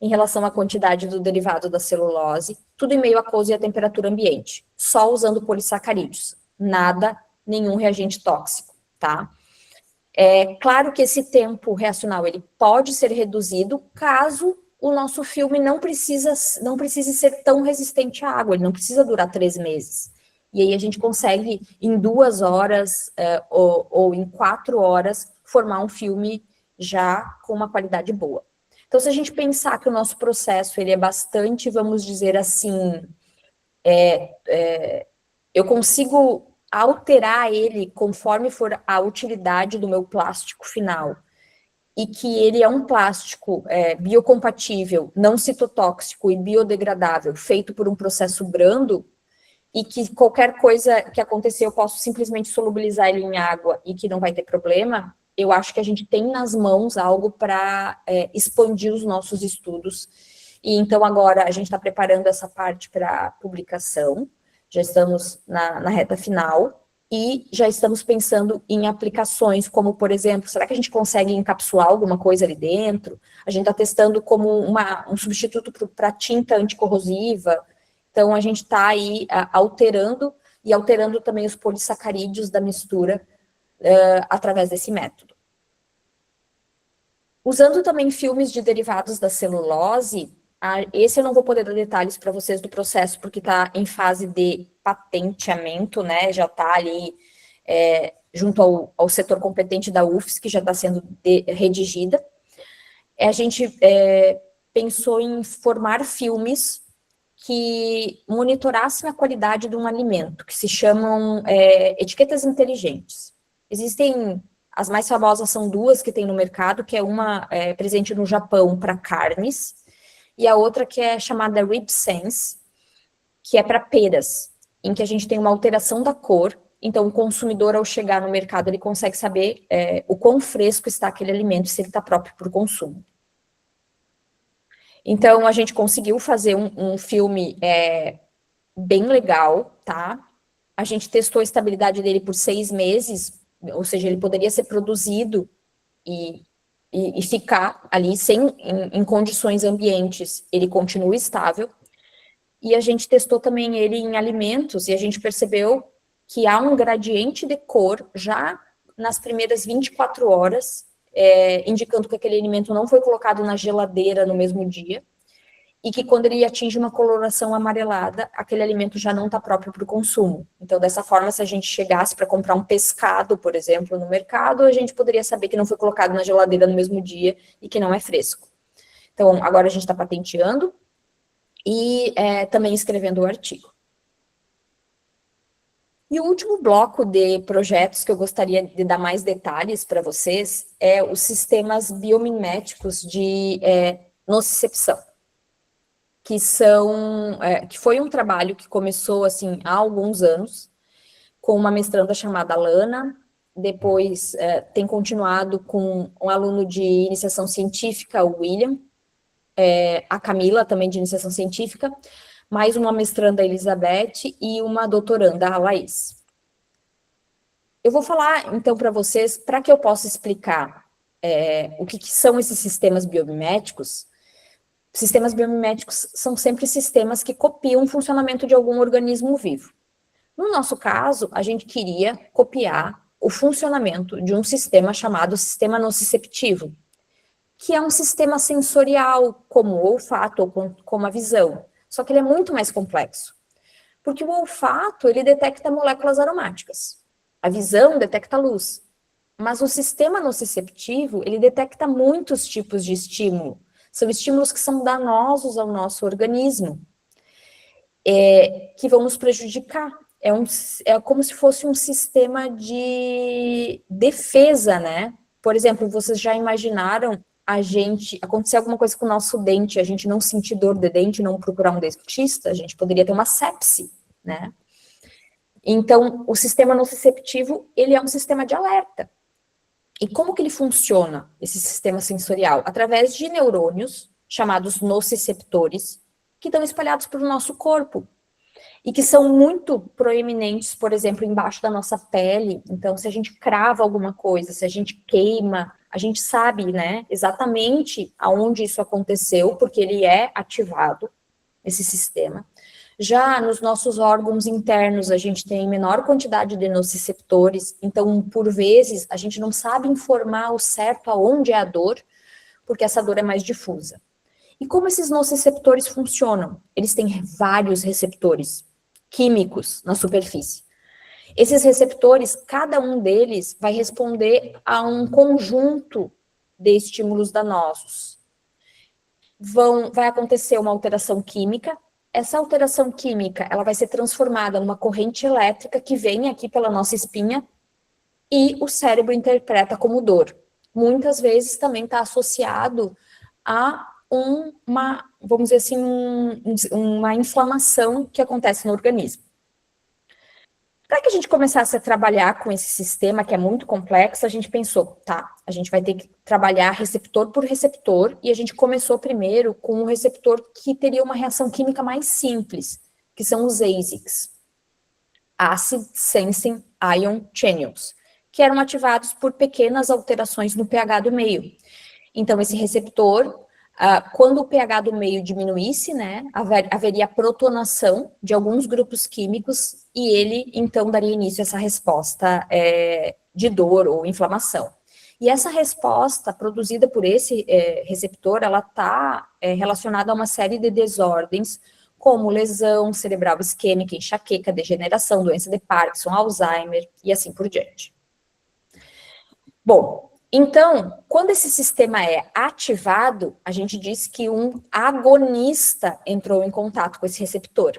em relação à quantidade do derivado da celulose, tudo em meio aquoso e a temperatura ambiente, só usando polissacarídeos, nada, nenhum reagente tóxico, tá? É claro que esse tempo reacional, ele pode ser reduzido caso o nosso filme não precise ser tão resistente à água, ele não precisa durar 3 meses. E aí a gente consegue, em 2 horas ou em 4 horas, formar um filme já com uma qualidade boa. Então, se a gente pensar que o nosso processo, ele é bastante, vamos dizer assim, eu consigo alterar ele conforme for a utilidade do meu plástico final, e que ele é um plástico biocompatível, não citotóxico e biodegradável, feito por um processo brando, e que qualquer coisa que acontecer eu posso simplesmente solubilizar ele em água e que não vai ter problema, eu acho que a gente tem nas mãos algo para expandir os nossos estudos. E então agora a gente está preparando essa parte para publicação, já estamos na reta final, e já estamos pensando em aplicações, como, por exemplo, será que a gente consegue encapsular alguma coisa ali dentro? A gente está testando como um substituto para tinta anticorrosiva. Então, a gente está aí alterando também os polissacarídeos da mistura através desse método. Usando também filmes de derivados da celulose, esse eu não vou poder dar detalhes para vocês do processo, porque está em fase de patenteamento, né? Já está ali junto ao setor competente da UFSC, que já está sendo redigida. A gente pensou em formar filmes que monitorassem a qualidade de um alimento, que se chamam etiquetas inteligentes. Existem, as mais famosas são duas que tem no mercado, que é uma presente no Japão para carnes, e a outra que é chamada RipSense, que é para peras, em que a gente tem uma alteração da cor, então o consumidor, ao chegar no mercado, ele consegue saber o quão fresco está aquele alimento, se ele está próprio para o consumo. Então, a gente conseguiu fazer um filme bem legal, tá? A gente testou a estabilidade dele por 6 meses, ou seja, ele poderia ser produzido e ficar ali em condições ambientes, ele continua estável. E a gente testou também ele em alimentos, e a gente percebeu que há um gradiente de cor já nas primeiras 24 horas, indicando que aquele alimento não foi colocado na geladeira no mesmo dia, e que quando ele atinge uma coloração amarelada, aquele alimento já não está próprio para o consumo. Então, dessa forma, se a gente chegasse para comprar um pescado, por exemplo, no mercado, a gente poderia saber que não foi colocado na geladeira no mesmo dia e que não é fresco. Então, agora a gente está patenteando e também escrevendo o artigo. E o último bloco de projetos que eu gostaria de dar mais detalhes para vocês é os sistemas biomiméticos de nocicepção, que foi um trabalho que começou assim há alguns anos, com uma mestranda chamada Lana, depois tem continuado com um aluno de iniciação científica, o William, a Camila, também de iniciação científica, mais uma mestranda, a Elizabeth, e uma doutoranda, a Laís. Eu vou falar, então, para vocês, para que eu possa explicar o que são esses sistemas biomiméticos. Sistemas biomiméticos são sempre sistemas que copiam o funcionamento de algum organismo vivo. No nosso caso, a gente queria copiar o funcionamento de um sistema chamado sistema nociceptivo, que é um sistema sensorial, como o olfato ou como a visão. Só que ele é muito mais complexo. Porque o olfato, ele detecta moléculas aromáticas. A visão detecta luz. Mas o sistema nociceptivo, ele detecta muitos tipos de estímulo. São estímulos que são danosos ao nosso organismo, que vão nos prejudicar. É como se fosse um sistema de defesa, né? Por exemplo, vocês já imaginaram acontecer alguma coisa com o nosso dente, a gente não sentir dor de dente, não procurar um dentista, a gente poderia ter uma sepse, né? Então, o sistema nociceptivo, ele é um sistema de alerta. E como que ele funciona, esse sistema sensorial? Através de neurônios, chamados nociceptores, que estão espalhados pelo nosso corpo, e que são muito proeminentes, por exemplo, embaixo da nossa pele. Então, se a gente crava alguma coisa, se a gente queima, a gente sabe, né, exatamente aonde isso aconteceu, porque ele é ativado, esse sistema. Já nos nossos órgãos internos, a gente tem menor quantidade de nociceptores, então, por vezes, a gente não sabe informar ao certo aonde é a dor, porque essa dor é mais difusa. E como esses nociceptores funcionam? Eles têm vários receptores químicos na superfície. Esses receptores, cada um deles vai responder a um conjunto de estímulos danosos. vai acontecer uma alteração química. Essa alteração química, ela vai ser transformada numa corrente elétrica que vem aqui pela nossa espinha e o cérebro interpreta como dor. Muitas vezes também está associado a vamos dizer assim, uma inflamação que acontece no organismo. Para que a gente começasse a trabalhar com esse sistema, que é muito complexo, a gente pensou, tá, a gente vai ter que trabalhar receptor por receptor, e a gente começou primeiro com um receptor que teria uma reação química mais simples, que são os ASICs, Acid Sensing Ion Channels, que eram ativados por pequenas alterações no pH do meio. Então, esse receptor, quando o pH do meio diminuísse, né, haveria protonação de alguns grupos químicos e ele, então, daria início a essa resposta de dor ou inflamação. E essa resposta produzida por esse receptor, ela está relacionada a uma série de desordens, como lesão cerebral isquêmica, enxaqueca, degeneração, doença de Parkinson, Alzheimer e assim por diante. Bom, então, quando esse sistema é ativado, a gente diz que um agonista entrou em contato com esse receptor.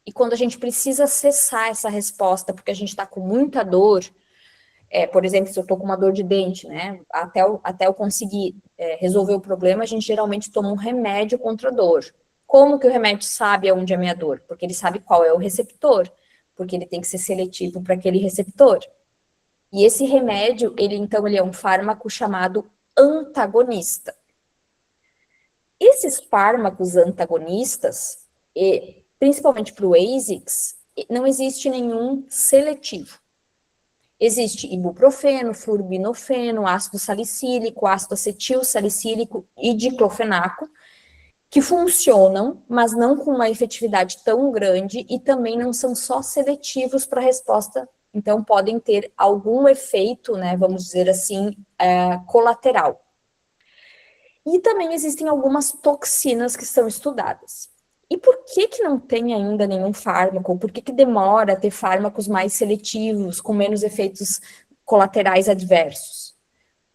E quando a gente precisa cessar essa resposta, porque a gente está com muita dor, por exemplo, se eu estou com uma dor de dente, né, até eu conseguir resolver o problema, a gente geralmente toma um remédio contra a dor. Como que o remédio sabe aonde é a minha dor? Porque ele sabe qual é o receptor, porque ele tem que ser seletivo para aquele receptor. E esse remédio, ele é um fármaco chamado antagonista. Esses fármacos antagonistas, principalmente para o ASICs, não existe nenhum seletivo. Existe ibuprofeno, fluorbinofeno, ácido salicílico, ácido acetil salicílico e diclofenaco, que funcionam, mas não com uma efetividade tão grande e também não são só seletivos para a resposta. Então, podem ter algum efeito, né, vamos dizer assim, colateral. E também existem algumas toxinas que são estudadas. E por que não tem ainda nenhum fármaco? Por que demora a ter fármacos mais seletivos, com menos efeitos colaterais adversos?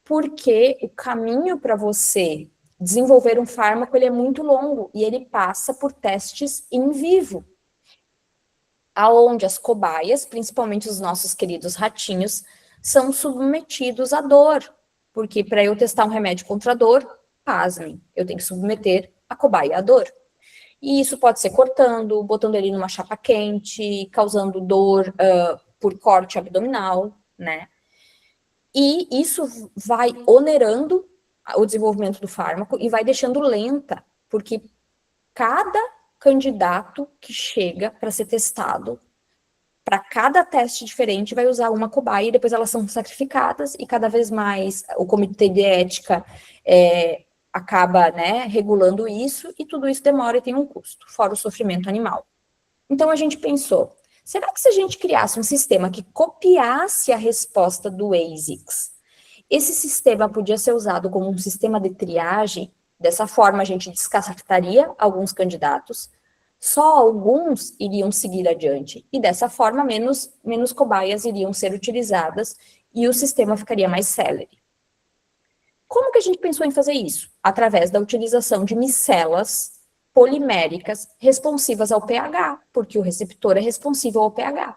Porque o caminho para você desenvolver um fármaco, ele é muito longo, e ele passa por testes in vivo, aonde as cobaias, principalmente os nossos queridos ratinhos, são submetidos à dor, porque para eu testar um remédio contra a dor, pasmem, eu tenho que submeter a cobaia à dor. E isso pode ser cortando, botando ele numa chapa quente, causando dor por corte abdominal, né? E isso vai onerando o desenvolvimento do fármaco e vai deixando lenta, porque cada candidato que chega para ser testado, para cada teste diferente, vai usar uma cobaia e depois elas são sacrificadas e cada vez mais o comitê de ética acaba, né, regulando isso e tudo isso demora e tem um custo, fora o sofrimento animal. Então a gente pensou, será que se a gente criasse um sistema que copiasse a resposta do ASICS, esse sistema podia ser usado como um sistema de triagem? Dessa forma a gente descartaria alguns candidatos, só alguns iriam seguir adiante, e dessa forma menos cobaias iriam ser utilizadas e o sistema ficaria mais célere. Como que a gente pensou em fazer isso? Através da utilização de micelas poliméricas responsivas ao pH, porque o receptor é responsível ao pH.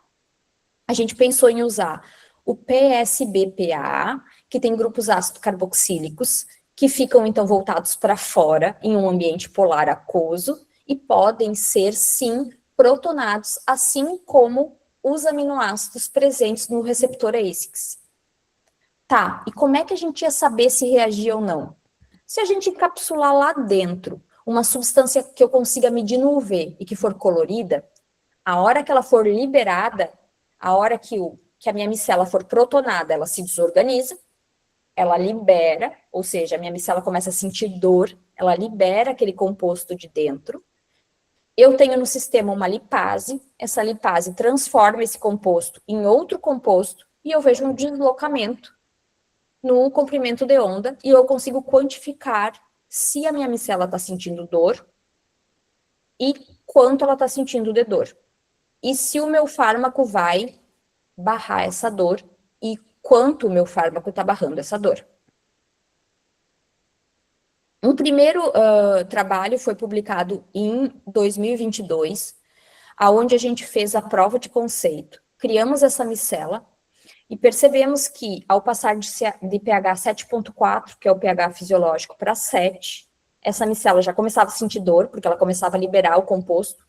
A gente pensou em usar o PSBPA, que tem grupos ácido carboxílicos, que ficam então voltados para fora, em um ambiente polar aquoso, e podem ser, sim, protonados, assim como os aminoácidos presentes no receptor ASICS. Tá, e como é que a gente ia saber se reagia ou não? Se a gente encapsular lá dentro uma substância que eu consiga medir no UV e que for colorida, a hora que ela for liberada, a hora que a minha micela for protonada, ela se desorganiza, ela libera, ou seja, a minha micela começa a sentir dor, ela libera aquele composto de dentro. Eu tenho no sistema uma lipase, essa lipase transforma esse composto em outro composto e eu vejo um deslocamento no comprimento de onda e eu consigo quantificar se a minha micela está sentindo dor e quanto ela está sentindo de dor. E se o meu fármaco vai barrar essa dor e quanto o meu fármaco está barrando essa dor. Um primeiro trabalho foi publicado em 2022, aonde a gente fez a prova de conceito. Criamos essa micela e percebemos que, ao passar de pH 7,4, que é o pH fisiológico, para 7, essa micela já começava a sentir dor, porque ela começava a liberar o composto.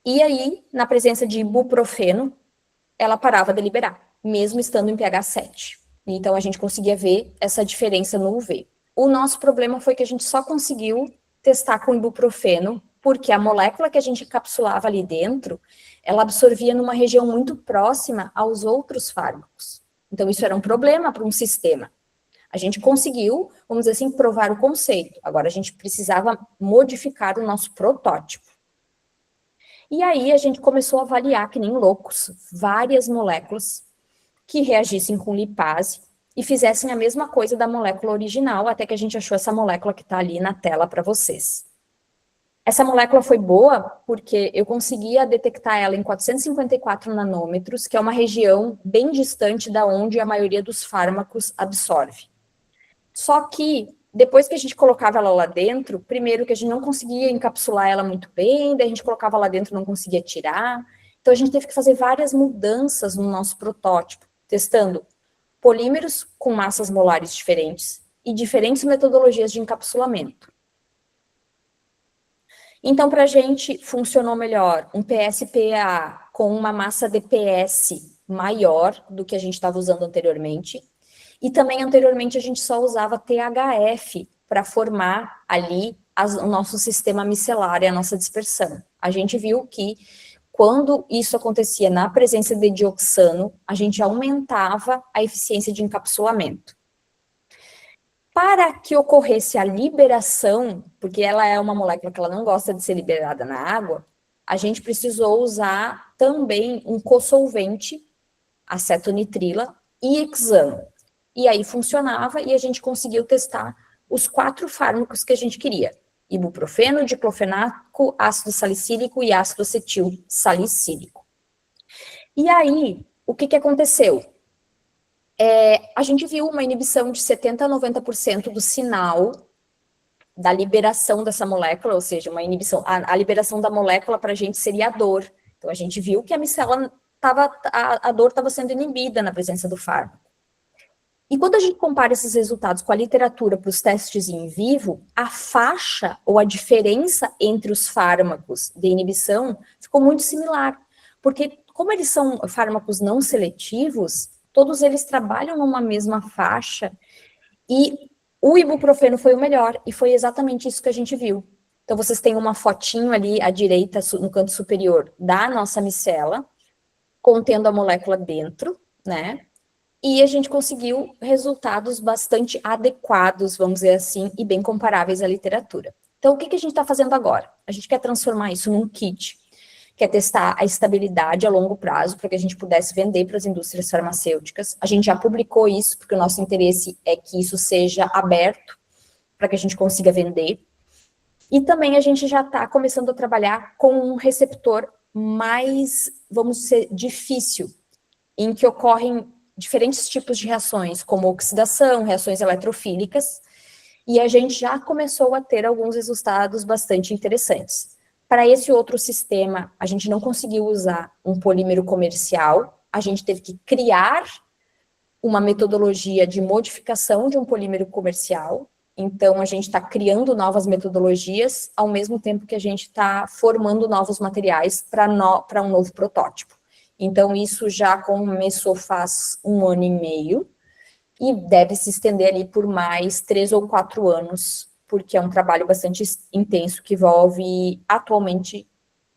E aí, na presença de ibuprofeno, ela parava de liberar, mesmo estando em pH 7. Então, a gente conseguia ver essa diferença no UV. O nosso problema foi que a gente só conseguiu testar com ibuprofeno, porque a molécula que a gente encapsulava ali dentro, ela absorvia numa região muito próxima aos outros fármacos. Então, isso era um problema para um sistema. A gente conseguiu, vamos dizer assim, provar o conceito. Agora, a gente precisava modificar o nosso protótipo. E aí, a gente começou a avaliar, que nem loucos, várias moléculas que reagissem com lipase e fizessem a mesma coisa da molécula original, até que a gente achou essa molécula que está ali na tela para vocês. Essa molécula foi boa porque eu conseguia detectar ela em 454 nanômetros, que é uma região bem distante da onde a maioria dos fármacos absorve. Só que, depois que a gente colocava ela lá dentro, primeiro que a gente não conseguia encapsular ela muito bem, daí a gente colocava lá dentro e não conseguia tirar. Então, a gente teve que fazer várias mudanças no nosso protótipo, testando polímeros com massas molares diferentes e diferentes metodologias de encapsulamento. Então, para a gente, funcionou melhor um PSPA com uma massa DPS maior do que a gente estava usando anteriormente. E também, anteriormente, a gente só usava THF para formar ali o nosso sistema micelar e a nossa dispersão. A gente viu que, quando isso acontecia na presença de dioxano, a gente aumentava a eficiência de encapsulamento. Para que ocorresse a liberação, porque ela é uma molécula que ela não gosta de ser liberada na água, a gente precisou usar também um cosolvente, acetonitrila e hexano. E aí funcionava e a gente conseguiu testar os 4 fármacos que a gente queria: ibuprofeno, diclofenaco, ácido salicílico e ácido acetil salicílico. E aí, o que aconteceu? A gente viu uma inibição de 70% a 90% do sinal da liberação dessa molécula, ou seja, uma inibição, a liberação da molécula para a gente seria a dor. Então, a gente viu que a micela a dor estava sendo inibida na presença do fármaco. E quando a gente compara esses resultados com a literatura para os testes em vivo, a faixa ou a diferença entre os fármacos de inibição ficou muito similar, porque como eles são fármacos não seletivos, todos eles trabalham numa mesma faixa, e o ibuprofeno foi o melhor, e foi exatamente isso que a gente viu. Então, vocês têm uma fotinho ali à direita, no canto superior, da nossa micela, contendo a molécula dentro, né? E a gente conseguiu resultados bastante adequados, vamos dizer assim, e bem comparáveis à literatura. Então, o que a gente está fazendo agora? A gente quer transformar isso num kit, quer testar a estabilidade a longo prazo, para que a gente pudesse vender para as indústrias farmacêuticas. A gente já publicou isso, porque o nosso interesse é que isso seja aberto, para que a gente consiga vender. E também a gente já está começando a trabalhar com um receptor mais, vamos dizer, difícil, em que ocorrem diferentes tipos de reações, como oxidação, reações eletrofílicas, e a gente já começou a ter alguns resultados bastante interessantes. Para esse outro sistema, a gente não conseguiu usar um polímero comercial, a gente teve que criar uma metodologia de modificação de um polímero comercial. Então, a gente está criando novas metodologias, ao mesmo tempo que a gente está formando novos materiais para um novo protótipo. Então, isso já começou faz 1 ano e meio, e deve se estender ali por mais 3 ou 4 anos, porque é um trabalho bastante intenso, que envolve, atualmente,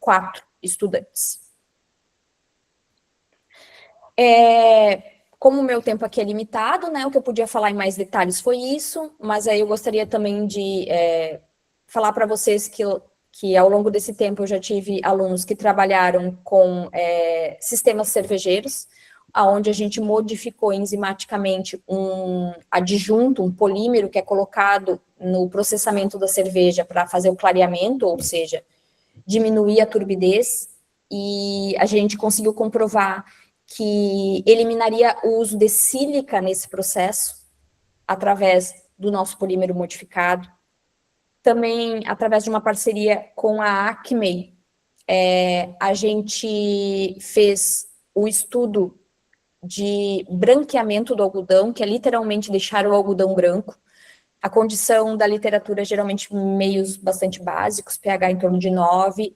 4 estudantes. Como o meu tempo aqui é limitado, né, o que eu podia falar em mais detalhes foi isso, mas aí eu gostaria também de falar para vocês que ao longo desse tempo eu já tive alunos que trabalharam com sistemas cervejeiros, onde a gente modificou enzimaticamente um adjunto, um polímero que é colocado no processamento da cerveja para fazer o clareamento, ou seja, diminuir a turbidez, e a gente conseguiu comprovar que eliminaria o uso de sílica nesse processo, através do nosso polímero modificado. Também, através de uma parceria com a Acme, a gente fez o estudo de branqueamento do algodão, que é literalmente deixar o algodão branco. A condição da literatura, geralmente meios bastante básicos, pH em torno de 9,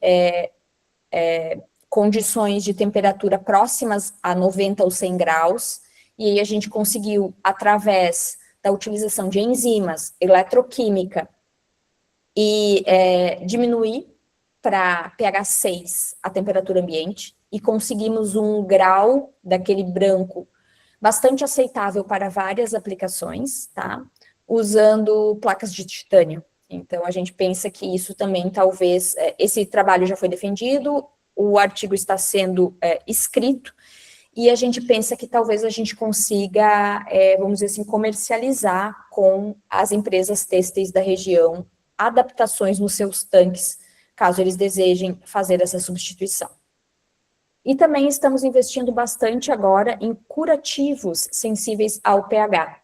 condições de temperatura próximas a 90 ou 100 graus, e aí a gente conseguiu, através da utilização de enzimas, eletroquímica, e diminuir para pH 6 a temperatura ambiente, e conseguimos um grau daquele branco bastante aceitável para várias aplicações, tá? Usando placas de titânio. Então, a gente pensa que isso também, talvez, esse trabalho já foi defendido, o artigo está sendo escrito, e a gente pensa que talvez a gente consiga, vamos dizer assim, comercializar com as empresas têxteis da região adaptações nos seus tanques, caso eles desejem fazer essa substituição. E também estamos investindo bastante agora em curativos sensíveis ao pH.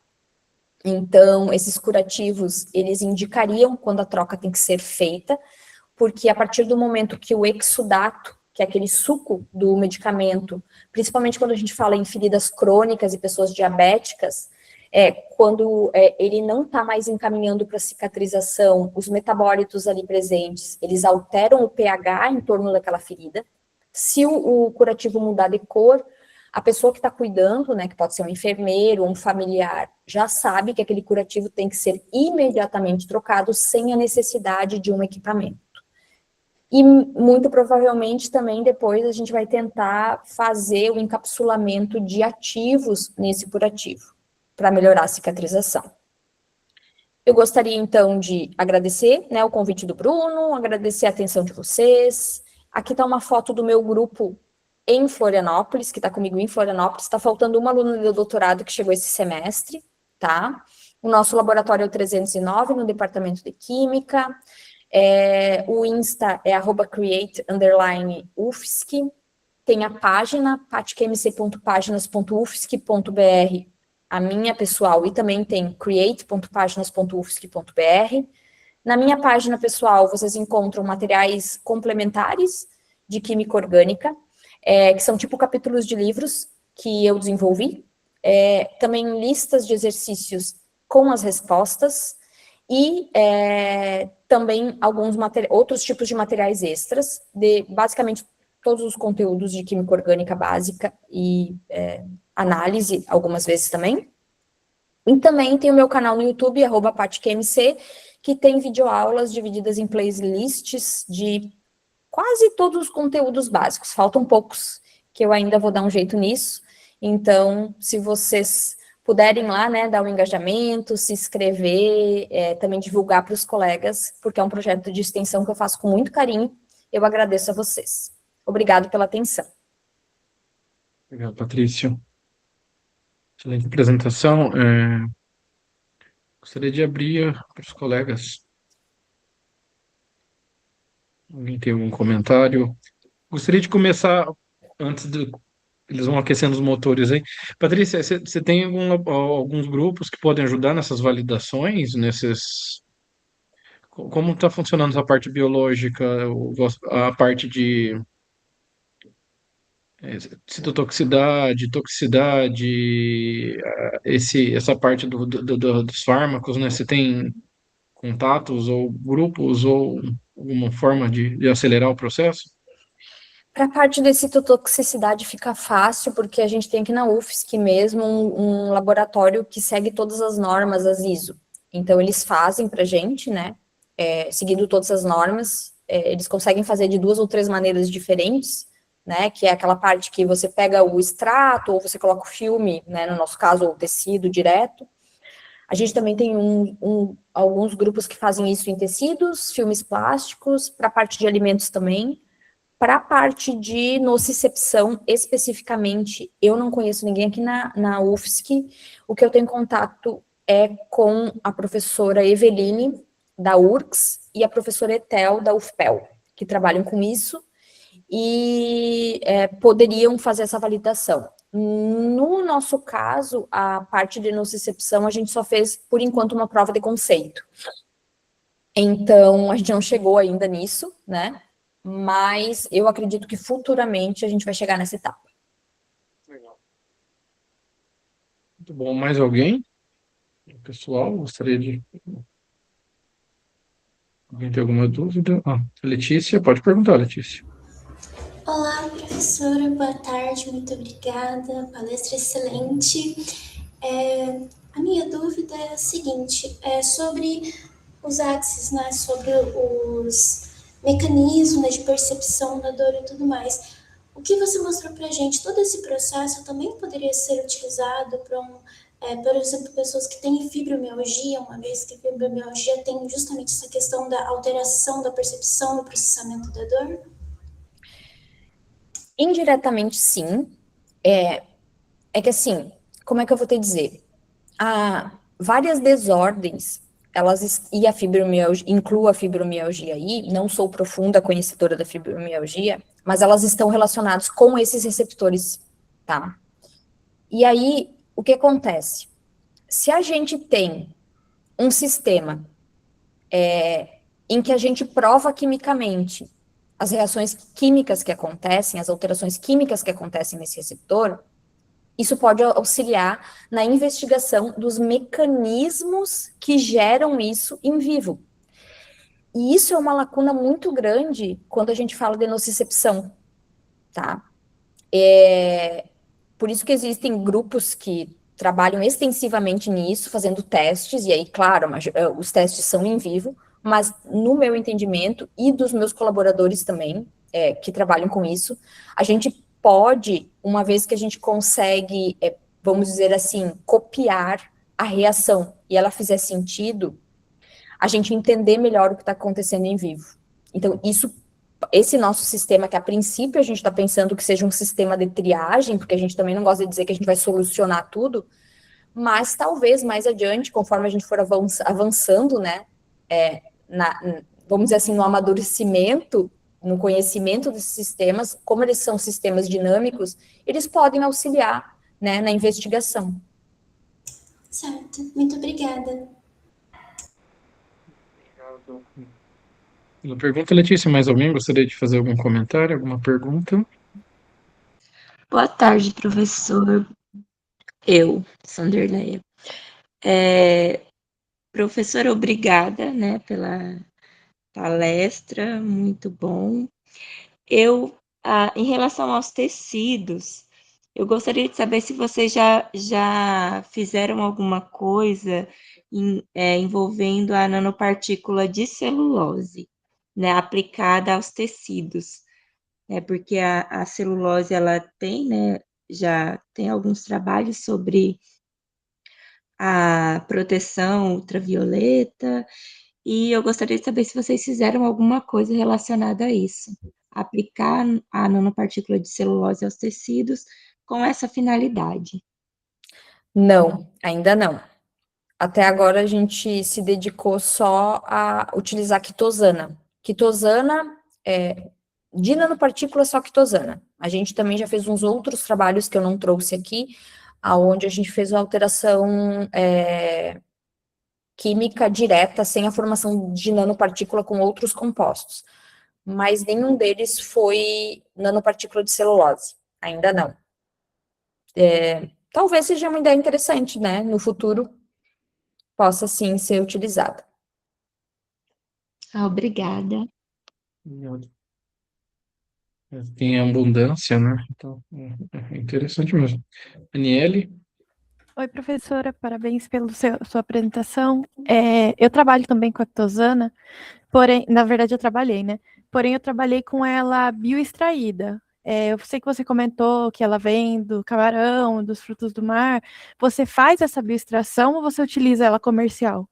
Então, esses curativos, eles indicariam quando a troca tem que ser feita, porque a partir do momento que o exudato, que é aquele suco do medicamento, principalmente quando a gente fala em feridas crônicas e pessoas diabéticas, quando ele não está mais encaminhando para cicatrização, os metabólitos ali presentes, eles alteram o pH em torno daquela ferida. Se o curativo mudar de cor, a pessoa que está cuidando, né, que pode ser um enfermeiro ou um familiar, já sabe que aquele curativo tem que ser imediatamente trocado sem a necessidade de um equipamento. E muito provavelmente também depois a gente vai tentar fazer o encapsulamento de ativos nesse curativo, para melhorar a cicatrização. Eu gostaria, então, de agradecer, né, o convite do Bruno, agradecer a atenção de vocês. Aqui está uma foto do meu grupo em Florianópolis, que está comigo em Florianópolis. Está faltando uma aluna do doutorado que chegou esse semestre, tá? O nosso laboratório é o 309, no departamento de Química. O Insta é @create_ufsc. Tem a página, paticmc.paginas.ufsc.br, a minha pessoal, e também tem create.paginas.ufsc.br. Na minha página pessoal, vocês encontram materiais complementares de química orgânica, que são tipo capítulos de livros que eu desenvolvi, também listas de exercícios com as respostas, e também alguns outros tipos de materiais extras, de basicamente todos os conteúdos de química orgânica básica e análise, algumas vezes também. E também tem o meu canal no YouTube, @paticmc, que tem videoaulas divididas em playlists de quase todos os conteúdos básicos. Faltam poucos, que eu ainda vou dar um jeito nisso. Então, se vocês puderem lá, né, dar um engajamento, se inscrever, também divulgar para os colegas, porque é um projeto de extensão que eu faço com muito carinho, eu agradeço a vocês. Obrigado pela atenção. Obrigado, Patrícia. Excelente apresentação. Gostaria de abrir para os colegas. Alguém tem algum comentário? Gostaria de começar, antes de... Eles vão aquecendo os motores aí. Patrícia, você tem alguns grupos que podem ajudar nessas validações, Como está funcionando essa parte biológica, a parte de citotoxicidade, toxicidade, essa parte dos fármacos, né? Você tem contatos ou grupos ou alguma forma de acelerar o processo? Para a parte de citotoxicidade fica fácil, porque a gente tem aqui na UFSC mesmo um laboratório que segue todas as normas, as ISO. Então, eles fazem para a gente, né, seguindo todas as normas, eles conseguem fazer de 2 ou 3 maneiras diferentes, né, que é aquela parte que você pega o extrato, ou você coloca o filme, né, no nosso caso, o tecido direto. A gente também tem alguns grupos que fazem isso em tecidos, filmes plásticos, para a parte de alimentos também. Para a parte de nocicepção, especificamente, eu não conheço ninguém aqui na UFSC. O que eu tenho contato é com a professora Eveline, da URCS, e a professora Etel, da UFPEL, que trabalham com isso, e poderiam fazer essa validação. No nosso caso, a parte de nocicepção, a gente só fez, por enquanto, uma prova de conceito. Então, a gente não chegou ainda nisso, né? Mas eu acredito que futuramente a gente vai chegar nessa etapa. Legal. Muito bom. Mais alguém? Pessoal, gostaria de. Alguém tem alguma dúvida? Letícia, pode perguntar, Letícia. Olá, professora, boa tarde, muito obrigada, palestra excelente. A minha dúvida é a seguinte, sobre os axes, né, sobre os mecanismos de percepção da dor e tudo mais. O que você mostrou para a gente, todo esse processo também poderia ser utilizado para por exemplo, pessoas que têm fibromialgia, uma vez que a fibromialgia tem justamente essa questão da alteração da percepção no processamento da dor? Indiretamente, sim. É que assim, como é que eu vou te dizer? Há várias desordens, e a fibromialgia, incluo a fibromialgia aí, não sou profunda conhecedora da fibromialgia, mas elas estão relacionadas com esses receptores, tá? E aí, o que acontece? Se a gente tem um sistema em que a gente prova quimicamente as reações químicas que acontecem, as alterações químicas que acontecem nesse receptor, isso pode auxiliar na investigação dos mecanismos que geram isso em vivo. E isso é uma lacuna muito grande quando a gente fala de nocicepção, tá? Por isso que existem grupos que trabalham extensivamente nisso, fazendo testes, e aí, claro, os testes são em vivo, mas no meu entendimento, e dos meus colaboradores também, que trabalham com isso, a gente pode, uma vez que a gente consegue, vamos dizer assim, copiar a reação, e ela fizer sentido, a gente entender melhor o que está acontecendo em vivo. Então, esse nosso sistema, que a princípio a gente está pensando que seja um sistema de triagem, porque a gente também não gosta de dizer que a gente vai solucionar tudo, mas talvez mais adiante, conforme a gente for avançando, né, vamos dizer assim, no amadurecimento, no conhecimento desses sistemas, como eles são sistemas dinâmicos, eles podem auxiliar, né, na investigação. Certo, muito obrigada. Obrigado pela pergunta, Letícia. Mais alguém gostaria de fazer algum comentário, alguma pergunta? Boa tarde, professor. Eu, Sanderleia. Professora, obrigada, né, pela palestra, muito bom. Em relação aos tecidos, eu gostaria de saber se vocês já fizeram alguma coisa envolvendo a nanopartícula de celulose, né, aplicada aos tecidos, né, porque a celulose, ela tem, né, já tem alguns trabalhos sobre a proteção ultravioleta, e eu gostaria de saber se vocês fizeram alguma coisa relacionada a isso. Aplicar a nanopartícula de celulose aos tecidos com essa finalidade. Não, ainda não. Até agora a gente se dedicou só a utilizar quitosana. Quitosana de nanopartícula, só quitosana. A gente também já fez uns outros trabalhos que eu não trouxe aqui, aonde a gente fez uma alteração química direta, sem a formação de nanopartícula com outros compostos. Mas nenhum deles foi nanopartícula de celulose. Ainda não. Talvez seja uma ideia interessante, né? No futuro, possa sim ser utilizada. Obrigada. Tem abundância, né? Então, é interessante mesmo. Aniele? Oi, professora, parabéns pela sua apresentação. Eu trabalho também com a Actosana, porém, na verdade eu trabalhei, né? Porém, eu trabalhei com ela bioextraída. Eu sei que você comentou que ela vem do camarão, dos frutos do mar. Você faz essa bioextração ou você utiliza ela comercial?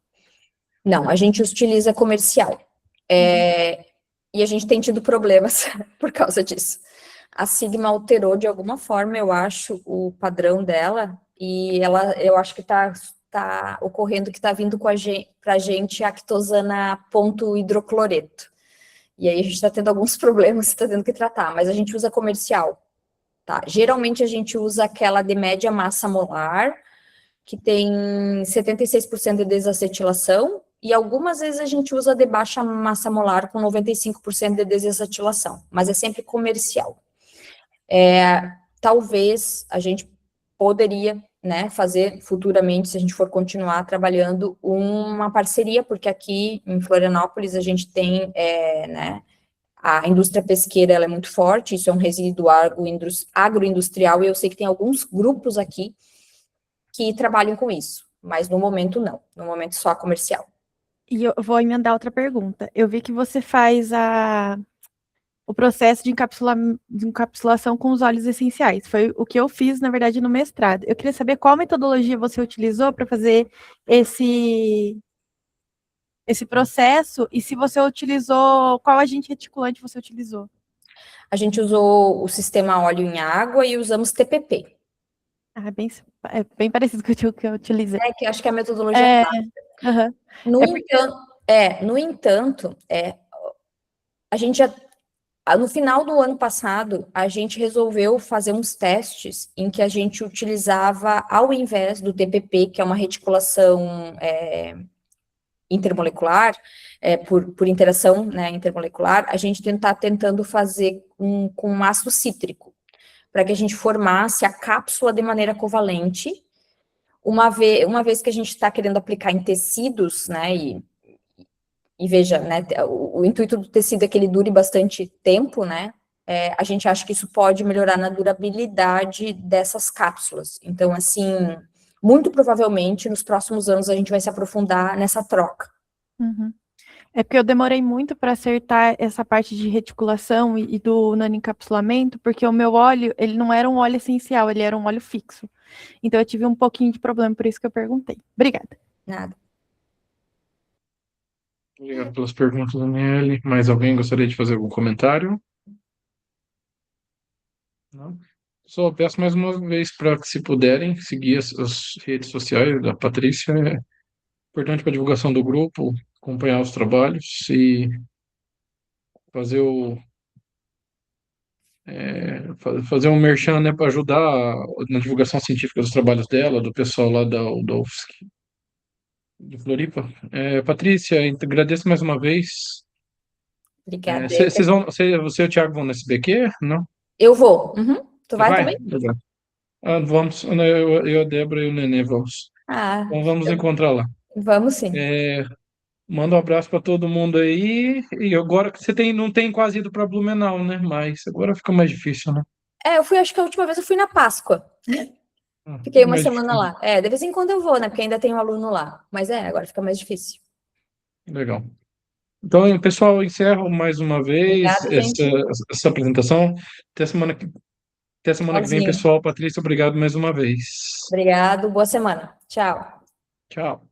Não, a gente utiliza comercial. E a gente tem tido problemas por causa disso. A Sigma alterou de alguma forma, eu acho, o padrão dela, e eu acho que está ocorrendo que está vindo para a gente a actosana ponto hidrocloreto. E aí a gente está tendo alguns problemas, está tendo que tratar, mas a gente usa comercial. tá? Geralmente a gente usa aquela de média massa molar, que tem 76% de desacetilação, e algumas vezes a gente usa de baixa massa molar com 95% de desacetilação, mas é sempre comercial. Talvez a gente poderia, né, fazer futuramente, se a gente for continuar trabalhando, uma parceria, porque aqui em Florianópolis a gente tem, né, a indústria pesqueira, ela é muito forte, isso é um resíduo agroindustrial, e eu sei que tem alguns grupos aqui que trabalham com isso, mas no momento não, no momento só comercial. E eu vou emendar outra pergunta. Eu vi que você faz o processo de encapsulação com os óleos essenciais. Foi o que eu fiz, na verdade, no mestrado. Eu queria saber qual metodologia você utilizou para fazer esse processo e se você utilizou, qual agente reticulante você utilizou. A gente usou o sistema óleo em água e usamos TPP. É bem parecido com o que eu utilizei. É, que acho que é a metodologia Uhum. No entanto, a gente já, no final do ano passado, a gente resolveu fazer uns testes em que a gente utilizava, ao invés do TPP, que é uma reticulação intermolecular, por interação, né, intermolecular, a gente tentando fazer com ácido cítrico, para que a gente formasse a cápsula de maneira covalente, uma vez que a gente está querendo aplicar em tecidos, né, e veja, né, o intuito do tecido é que ele dure bastante tempo, né, a gente acha que isso pode melhorar na durabilidade dessas cápsulas. Então, assim, muito provavelmente, nos próximos anos, a gente vai se aprofundar nessa troca. Uhum. É porque eu demorei muito para acertar essa parte de reticulação e do nanoencapsulamento, porque o meu óleo, ele não era um óleo essencial, ele era um óleo fixo. Então eu tive um pouquinho de problema, por isso que eu perguntei. Obrigada. Nada. Obrigado pelas perguntas, Daniele. Mais alguém gostaria de fazer algum comentário? Não? Só peço mais uma vez para que, se puderem, seguir as redes sociais da Patrícia. É importante para a divulgação do grupo, acompanhar os trabalhos e fazer fazer um merchan, né, para ajudar na divulgação científica dos trabalhos dela, do pessoal lá da UFSC de Floripa. Patrícia, agradeço mais uma vez. Obrigada. Você e o Thiago vão no SBQ? Não? Eu vou. Uhum. Tu Você vai vai? também? Legal. Vamos, eu, a Débora e o Nenê vamos. Ah, Então vamos encontrar lá. vamos sim. Manda um abraço para todo mundo aí. E agora que não tem quase ido para Blumenau, né? Mas agora fica mais difícil, né? Acho que a última vez eu fui na Páscoa. Fiquei Fica uma mais semana difícil. lá. De vez em quando eu vou, né? Porque ainda tem um aluno lá. Mas agora fica mais difícil. Legal. Então, pessoal, encerro mais uma vez Obrigada, gente. essa apresentação. Até semana que vem, Tchauzinho. pessoal. Patrícia, obrigado mais uma vez. Obrigado. Boa semana. Tchau. Tchau.